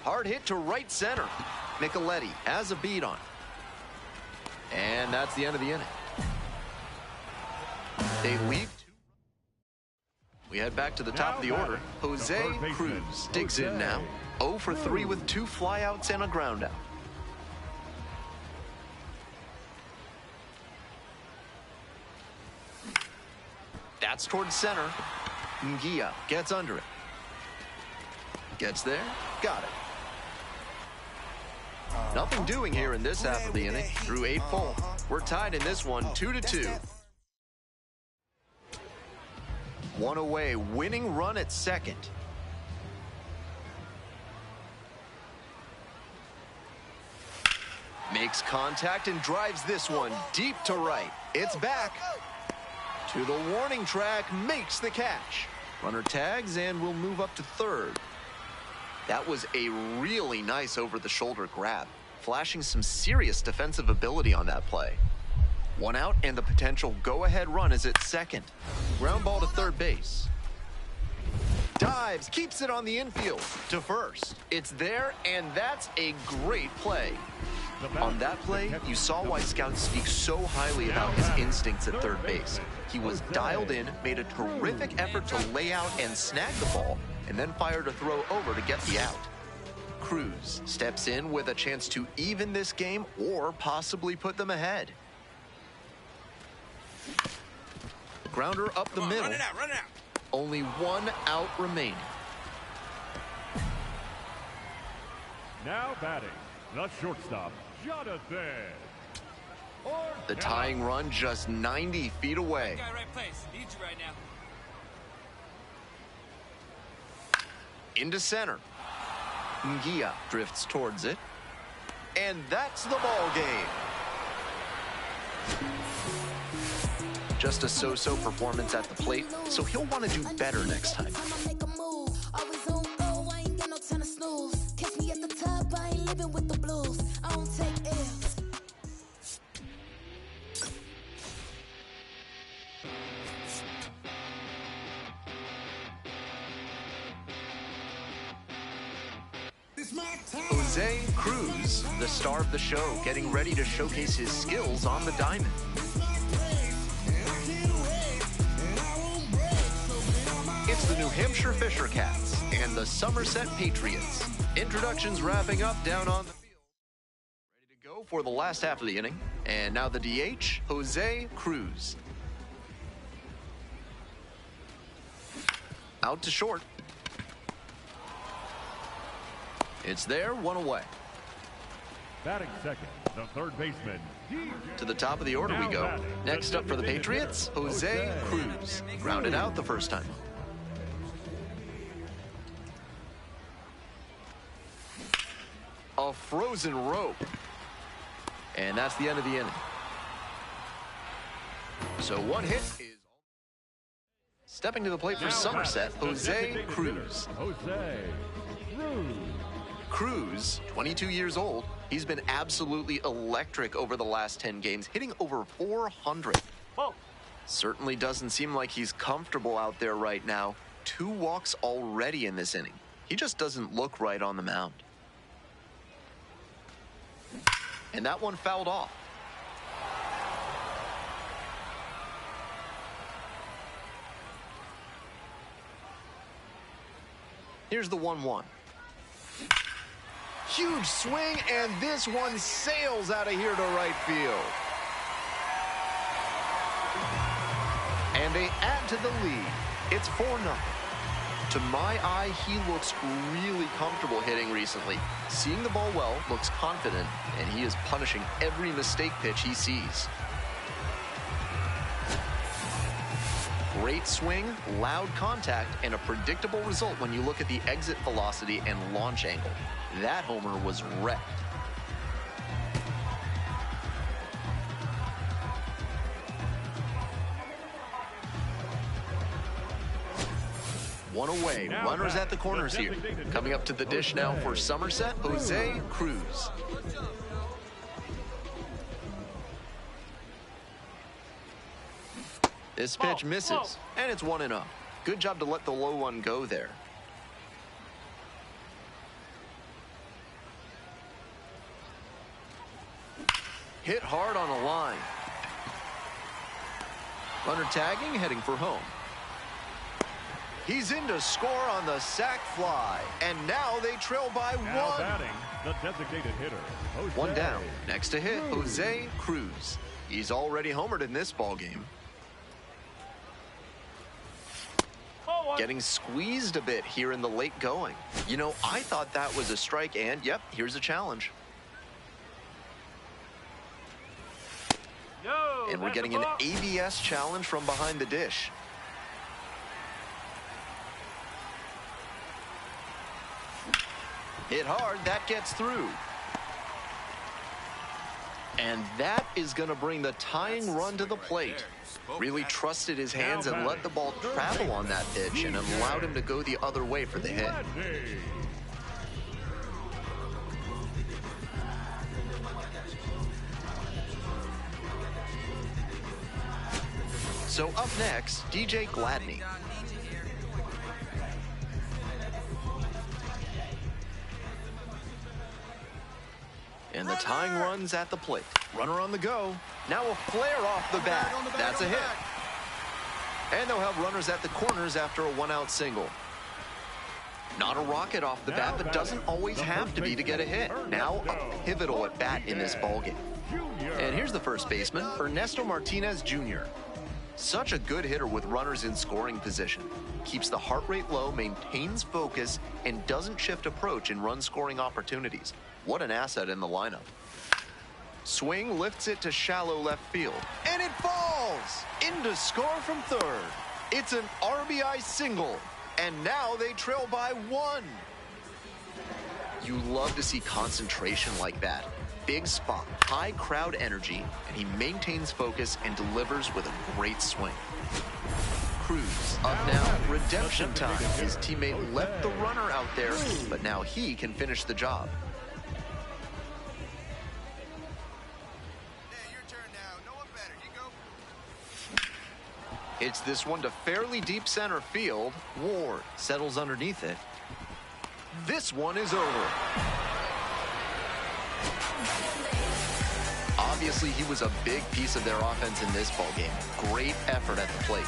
Hard hit to right center. Micheletti has a beat on. And that's the end of the inning. They leave. We head back to the top of the order. Jose Cruz digs in now. 0 for 3 with 2 flyouts and a ground out. That's towards center. Ngia gets under it. Gets there. Got it. Nothing doing here in this half of the inning. Through 8 full. We're tied in this one 2-2. 1 away. Winning run at second. Makes contact and drives this one deep to right. It's back. To the warning track, makes the catch. Runner tags and will move up to third. That was a really nice over-the-shoulder grab, flashing some serious defensive ability on that play. 1 out and the potential go-ahead run is at second. Ground ball to third base. Dives, keeps it on the infield to first. It's there, and that's a great play. On that play, you saw why scouts speak so highly about his instincts at third base. He was dialed in, made a terrific effort to lay out and snag the ball, and then fired a throw over to get the out. Cruz steps in with a chance to even this game or possibly put them ahead. Grounder up the middle. Run it out, run it out. Only 1 out remaining. Now batting, the shortstop, Jonathan. The tying run just 90 feet away. Guy, right place. Need you right now. Into center. Ngia drifts towards it. And that's the ball game. Just a so-so performance at the plate, so he'll want to do better next time. I'ma make a move. Always on go, I ain't got no time to snooze. Catch me at the top, I ain't living with the blues. I don't take L's. Jose Cruz, the star of the show, getting ready to showcase his skills on the diamond. It's the New Hampshire Fisher Cats and the Somerset Patriots. Introductions wrapping up down on the field. Ready to go for the last half of the inning. And now the DH, Jose Cruz. Out to short. It's there, 1 away. Batting second, the third baseman. To the top of the order we go. Next up for the Patriots, Jose Cruz. Grounded out the first time. a frozen rope. And that's the end of the inning. So one hit is... Stepping to the plate for Somerset, Jose Cruz. Jose Cruz. Cruz, 22 years old, he's been absolutely electric over the last 10 games, hitting over 400. Oh. Certainly doesn't seem like he's comfortable out there right now. 2 walks already in this inning. He just doesn't look right on the mound. And that one fouled off. Here's the 1-1. Huge swing, and this one sails out of here to right field. And they add to the lead. It's 4-0. To my eye, he looks really comfortable hitting recently. Seeing the ball well, looks confident, and he is punishing every mistake pitch he sees. Great swing, loud contact, and a predictable result when you look at the exit velocity and launch angle. That homer was wrecked. One away, runners at the corners here. Coming up to the dish now for Somerset, Jose Cruz. This pitch misses, and it's 1-0. Good job to let the low one go there. Hit hard on a line. Runner tagging, heading for home. He's in to score on the sac fly, and now they trail by now 1. Batting, the designated hitter, Jose 1 down. Next to hit, Jose Cruz. He's already homered in this ball game. Getting squeezed a bit here in the late going. You know, I thought that was a strike, and yep, here's a challenge. No, And we're getting an ABS challenge from behind the dish. Hit hard, that gets through. And that is going to bring the tying run to the plate. Really trusted his hands and let the ball travel on that pitch and allowed him to go the other way for the hit. So up next, DJ Gladney. And the tying run's at the plate. Runner on the go. Now a flare off the bat. That's a hit. And they'll have runners at the corners after a 1-out single. Not a rocket off the bat, but doesn't always have to be to get a hit. Now a pivotal at bat in this ballgame. And here's the first baseman, Ernesto Martinez Jr. Such a good hitter with runners in scoring position. Keeps the heart rate low, maintains focus, and doesn't shift approach in run-scoring opportunities. What an asset in the lineup. Swing lifts it to shallow left field. And it falls! In to score from third. It's an RBI single. And now they trail by 1. You love to see concentration like that. Big spot, high crowd energy, and he maintains focus and delivers with a great swing. Cruz up now, redemption time. His teammate left the runner out there, but now he can finish the job. Hey, your turn now. No one better. You go. Hits this one to fairly deep center field. Ward settles underneath it. This one is over. Obviously, he was a big piece of their offense in this ballgame. Great effort at the plate.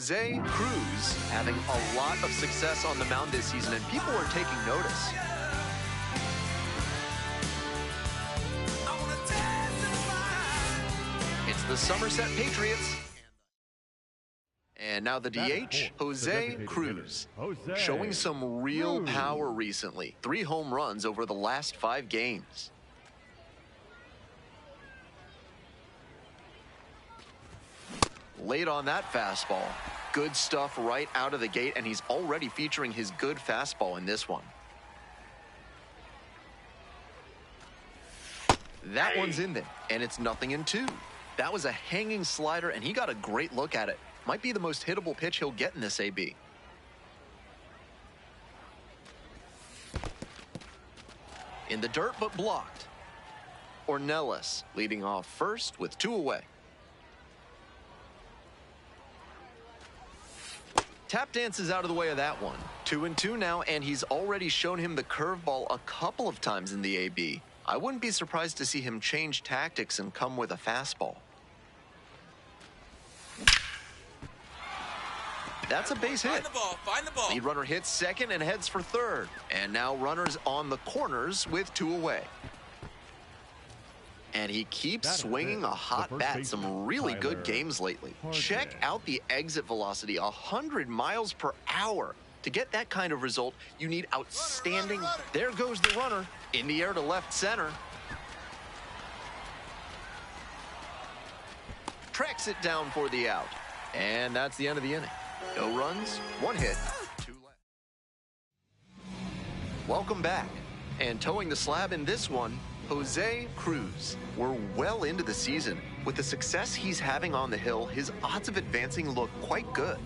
Jose Cruz having a lot of success on the mound this season, and people are taking notice. It's the Somerset Patriots. And now the DH, Jose Cruz, showing some real power recently. 3 home runs over the last 5 games. Late on that fastball. Good stuff right out of the gate, and he's already featuring his good fastball in this one. That one's in there, and it's 0-2. That was a hanging slider, and he got a great look at it. Might be the most hittable pitch he'll get in this AB. In the dirt, but blocked. Ornelas leading off first with 2 away. Tap dance is out of the way of that one. 2-2 now, and he's already shown him the curveball a couple of times in the AB. I wouldn't be surprised to see him change tactics and come with a fastball. That's a base hit. Find the ball. Lead runner hits second and heads for third. And now runners on the corners with 2 away. And he keeps swinging a hot bat. Some really good games lately. Check out the exit velocity, 100 miles per hour. To get that kind of result, you need outstanding. There goes the runner in the air to left center. Tracks it down for the out. And that's the end of the inning. No runs, 1 hit, 2 left. Welcome back. And towing the slab in this one, Jose Cruz. We're well into the season. With the success he's having on the hill, his odds of advancing look quite good.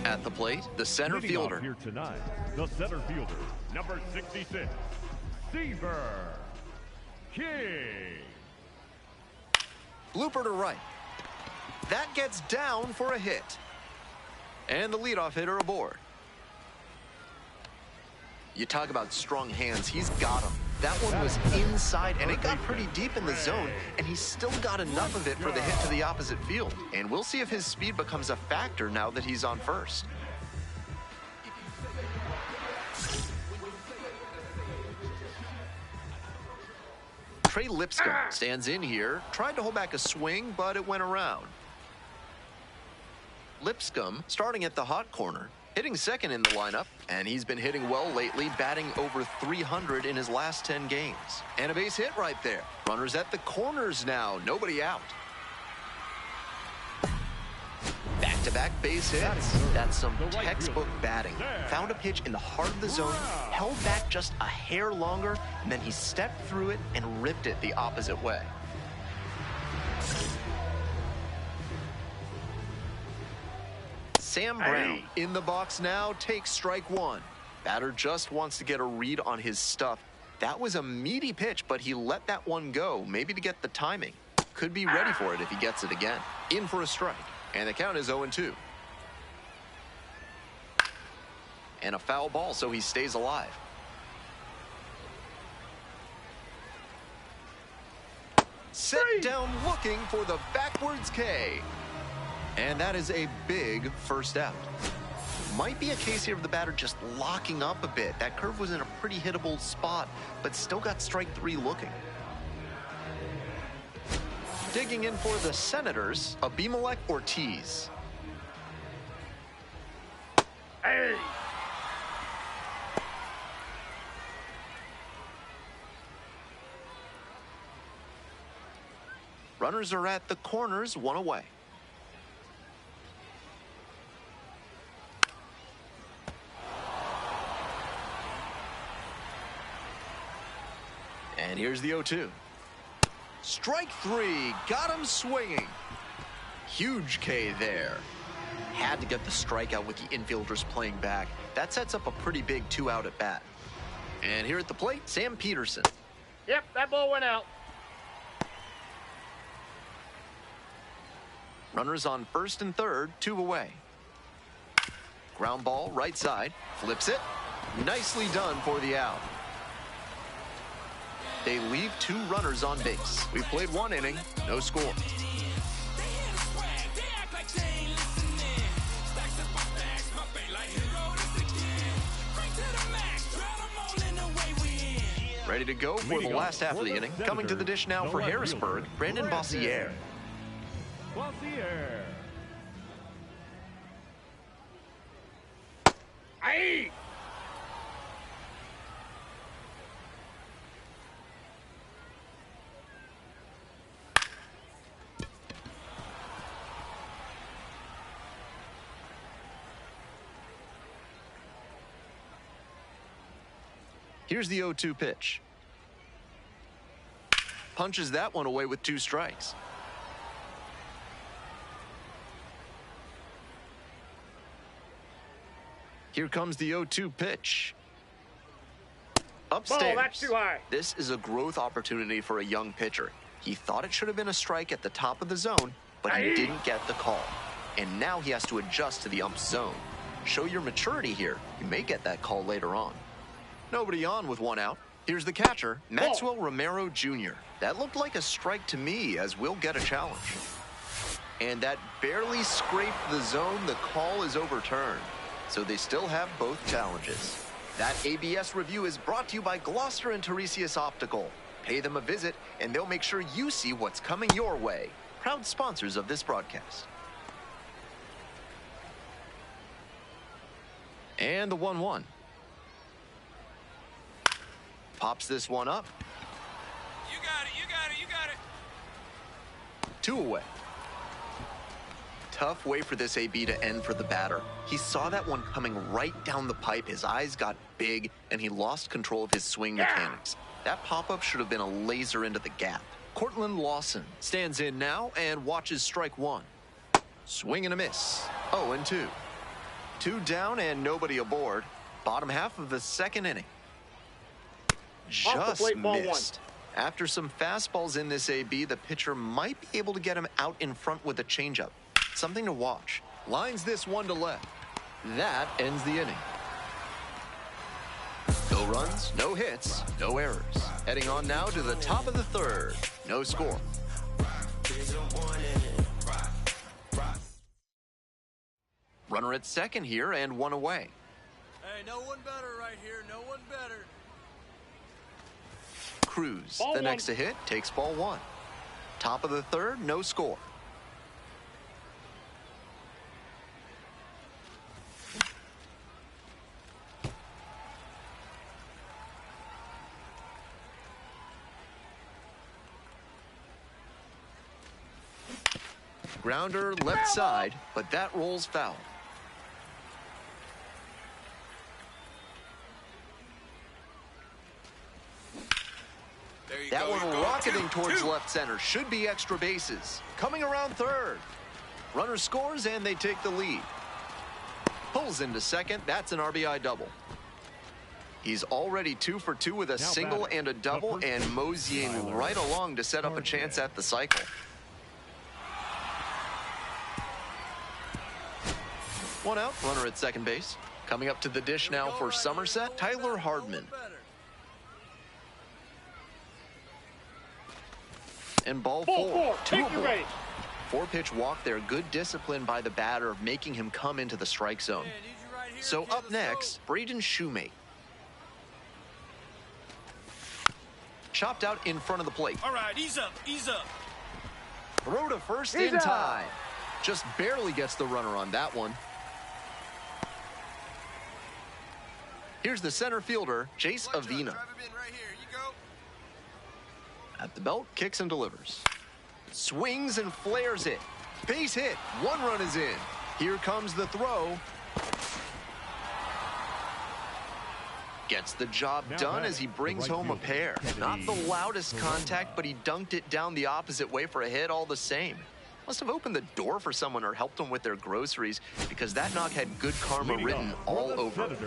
At the plate, the center fielder. Here tonight, the center fielder, number 66, Seaver King. Blooper to right. That gets down for a hit. And the leadoff hitter aboard. You talk about strong hands, he's got them. That one was inside, and it got pretty deep in the zone, and he's still got enough of it for the hit to the opposite field. And we'll see if his speed becomes a factor now that he's on first. Trey Lipscomb stands in here, tried to hold back a swing, but it went around. Lipscomb starting at the hot corner, hitting second in the lineup, and he's been hitting well lately, batting over 300 in his last 10 games. And a base hit right there. Runners at the corners now, nobody out. Back-to-back base hits. That's some textbook batting. Found a pitch in the heart of the zone, held back just a hair longer, and then he stepped through it and ripped it the opposite way. Sam Brown in the box now, takes strike 1. Batter just wants to get a read on his stuff. That was a meaty pitch, but he let that one go, maybe to get the timing. Could be ready for it if he gets it again. In for a strike, and the count is 0-2. And a foul ball, so he stays alive. Set down looking for the backwards K. And that is a big first out. Might be a case here of the batter just locking up a bit. That curve was in a pretty hittable spot, but still got strike 3 looking. Digging in for the Senators, Abimelec Ortiz. Hey! Runners are at the corners, 1 away. And here's the 0-2. Strike 3, got him swinging. Huge K there. Had to get the strikeout with the infielders playing back. That sets up a pretty big 2-out at bat. And here at the plate, Sam Peterson. Yep, that ball went out. Runners on first and third, 2 away. Ground ball, right side, flips it. Nicely done for the out. They leave 2 runners on base. We played 1 inning, no score. Ready to go for the last half of the inning. Coming to the dish now for Harrisburg, Brandon Bossier. Bossier. Aye. Here's the 0-2 pitch. Punches that one away with 2 strikes. Here comes the 0-2 pitch. Upstairs. Ball, that's too high. This is a growth opportunity for a young pitcher. He thought it should have been a strike at the top of the zone, but he didn't get the call. And now he has to adjust to the ump's zone. Show your maturity here. You may get that call later on. Nobody on with 1 out. Here's the catcher, Maxwell Romero Jr. That looked like a strike to me, as we'll get a challenge. And that barely scraped the zone. The call is overturned. So they still have both challenges. That ABS review is brought to you by Gloucester and Tiresias Optical. Pay them a visit, and they'll make sure you see what's coming your way. Proud sponsors of this broadcast. And the 1-1. Pops this one up. You got it, you got it, you got it. 2 away. Tough way for this AB to end for the batter. He saw that one coming right down the pipe. His eyes got big, and he lost control of his swing mechanics. That pop-up should have been a laser into the gap. Cortland Lawson stands in now and watches strike 1. Swing and a miss. 0-2. 2 down and nobody aboard. Bottom half of the 2nd inning. Just missed. After some fastballs in this AB, the pitcher might be able to get him out in front with a changeup. Something to watch. Lines this one to left. That ends the inning. No runs, no hits, no errors. Heading on now to the top of the 3rd. No score. Runner at second here and 1 away. Hey, no one better right here. No one better. Cruz, Ball the 1. next to hit, takes ball 1. Top of the 3rd, no score. Grounder left side, but that rolls foul. There you That go. one You go. rocketing 2, towards 2. left center. Should be extra bases. Coming around 3rd. Runner scores and they take the lead. Pulls into 2nd. That's an RBI double. He's already 2 for 2 with a single and a double, and moseying right along to set up a chance at the cycle. 1 out, runner at second base. Coming up to the dish now for Somerset, Tyler Hardman. And ball 4. 2 Take your aboard. base. 4-pitch walk there. Good discipline by the batter, making him come into the strike zone. So up next, Braden Shoemate. Chopped out in front of the plate. All right, ease up, ease up. Throw to first He's in out. time. Just barely gets the runner on that one. Here's the center fielder, Jace Avina. Drive him in right here. You go. At the belt, kicks and delivers. Swings and flares it. Base hit. 1 run is in. Here comes the throw. Gets the job done as he brings home a pair. Not the loudest contact, but he dunked it down the opposite way for a hit all the same. Must have opened the door for someone or helped them with their groceries, because that knock had good karma written all over it.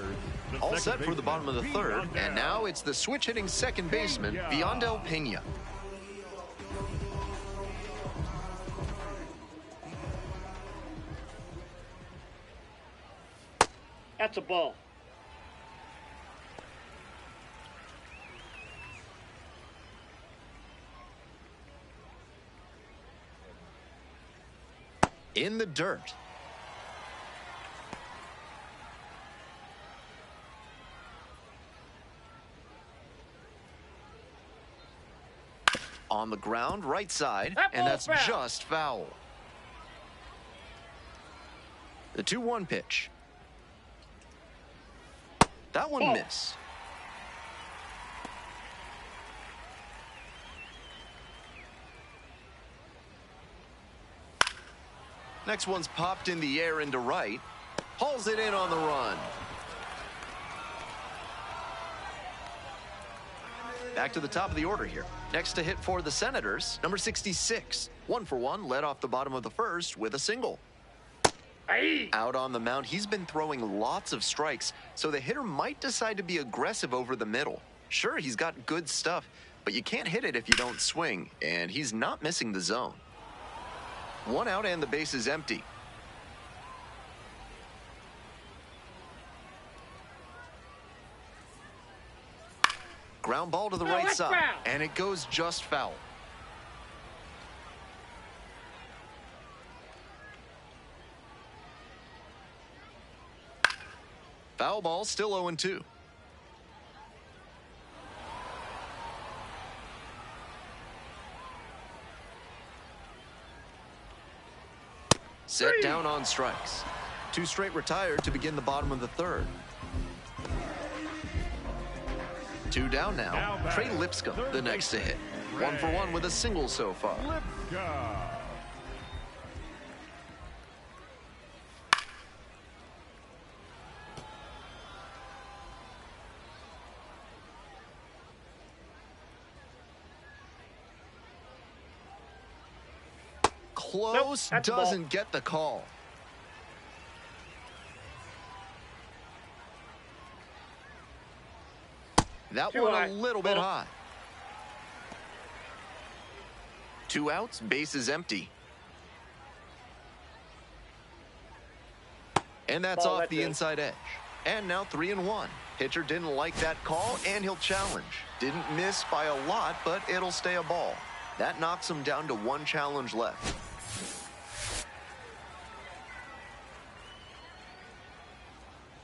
All set for the bottom of the 3rd, and now it's the switch-hitting second baseman, Viandel Pena. That's a ball. in the dirt. On the ground, right side, and that's just foul. The 2-1 pitch. That one missed. Next one's popped in the air into right. Hauls it in on the run. Back to the top of the order here. Next to hit for the Senators, number 66. 1-for-1, led off the bottom of the first with a single. Out on the mound, he's been throwing lots of strikes, so the hitter might decide to be aggressive over the middle. Sure, he's got good stuff, but you can't hit it if you don't swing, and he's not missing the zone. 1 out and the base is empty. Ground ball to the right side, and it goes just foul. Foul ball, still 0-2. Set down on strikes. 2 straight retired to begin the bottom of the third. 2 down now. Trey Lipscomb, the next to hit. 1-for-1 with a single so far. Close, nope, doesn't get the call. That Too one high. a little bit high. 2 outs, base is empty. And that's off the inside edge. And now 3-1. Pitcher didn't like that call, and he'll challenge. Didn't miss by a lot, but it'll stay a ball. That knocks him down to 1 challenge left.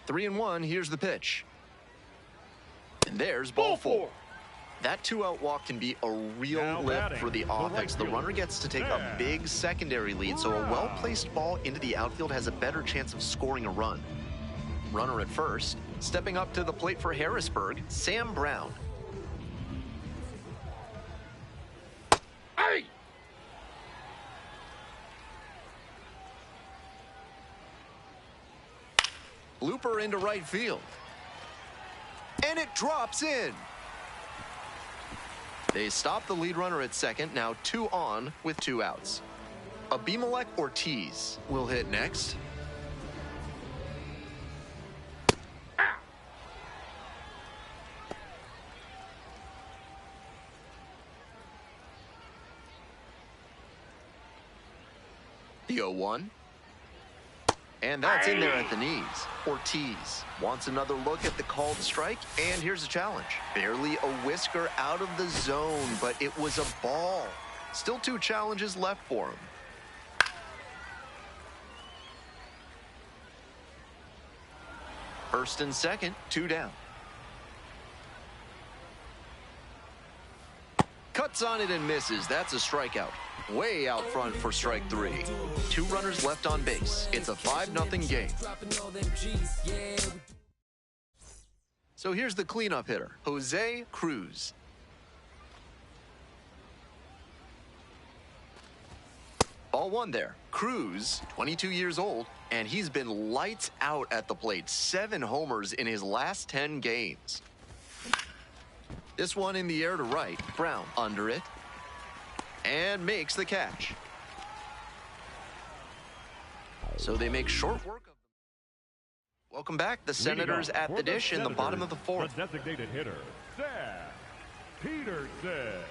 Three and 1, here's the pitch. And there's ball 4. That 2-out walk can be a real lift for the offense. The runner gets to take a big secondary lead, so a well-placed ball into the outfield has a better chance of scoring a run. Runner at first. Stepping up to the plate for Harrisburg, Sam Brown. Hey! Looper into right field. And it drops in. They stop the lead runner at second, now 2 on with 2 outs. Abimelech Ortiz will hit next. The 0-1. And that's in there at the knees. Ortiz wants another look at the called strike, and here's a challenge. Barely a whisker out of the zone, but it was a ball. Still 2 challenges left for him. First and second, 2 down. Cuts on it and misses. That's a strikeout. Way out front for strike 3. 2 runners left on base. It's a 5-0 game. So here's the cleanup hitter, Jose Cruz. Ball 1 there. Cruz, 22 years old, and he's been lights out at the plate. 7 homers in his last 10 games. This one in the air to right. Brown under it. And makes the catch. So they make short work of them. Welcome back. The Senators at the dish in the bottom of the 4th. The designated hitter, Sam Peterson.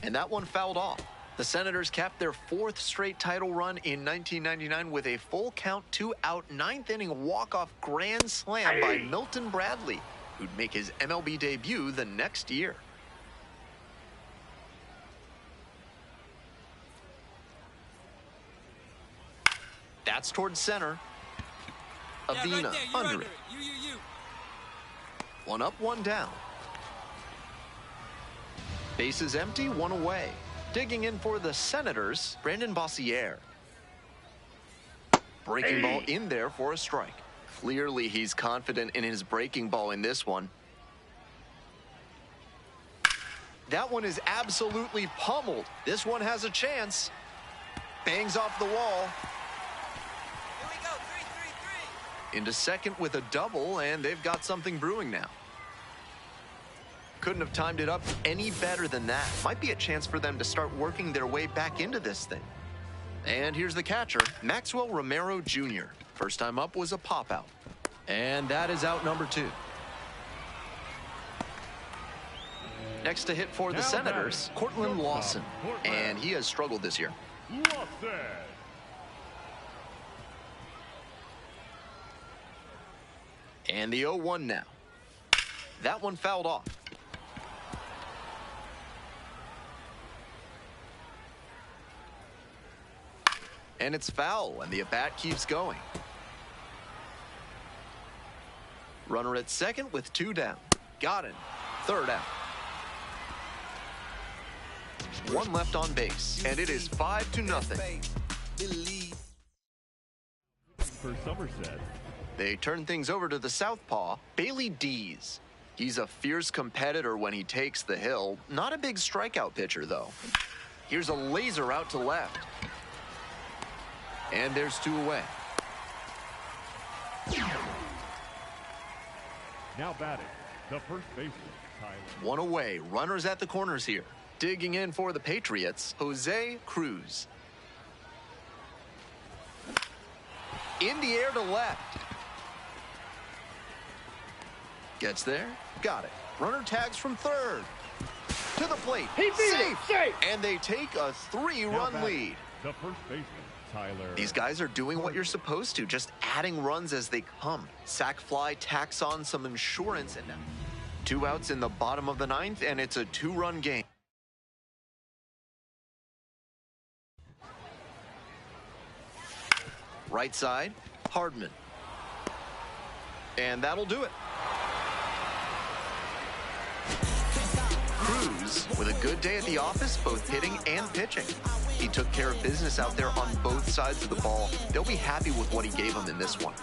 And that one fouled off. The Senators capped their 4th straight title run in 1999 with a full count 2-out 9th inning walk-off grand slam by Milton Bradley, who'd make his MLB debut the next year. Bats towards center. Yeah, right Avina there. You're under under it. it. You. One up, one down. Bases empty, one away. Digging in for the Senators, Brandon Bossier. Breaking ball in there for a strike. Clearly, he's confident in his breaking ball in this one. That one is absolutely pummeled. This one has a chance. Bangs off the wall. Here we go. 3-3-3. Into second with a double, and they've got something brewing now. Couldn't have timed it up any better than that. Might be a chance for them to start working their way back into this thing. And here's the catcher, Maxwell Romero Jr. First time up was a pop-out. And that is out number 2. Next to hit for the Senators, Cortland Lawson. And he has struggled this year. Lawson. And the 0-1 now. That one fouled off. And it's foul, and the at-bat keeps going. Runner at second with 2 down. Got him. Third out. 1 left on base, and it is 5-0. For Somerset. They turn things over to the southpaw, Bailey Dees. He's a fierce competitor when he takes the hill. Not a big strikeout pitcher, though. Here's a laser out to left. And there's 2 away. Now batting, the first baseman, Tyler. 1 away. Runners at the corners here. Digging in for the Patriots, Jose Cruz. In the air to left. Gets there. Got it. Runner tags from third. To the plate. He beat it. Safe. And they take a 3-run lead. The first baseman, Tyler. These guys are doing what you're supposed to, just adding runs as they come. Sac fly tacks on some insurance, and 2 outs in the bottom of the 9th, and it's a 2-run game. Right side, Hardman. And that'll do it. Cruz with a good day at the office, both hitting and pitching. He took care of business out there on both sides of the ball. They'll be happy with what he gave them in this one.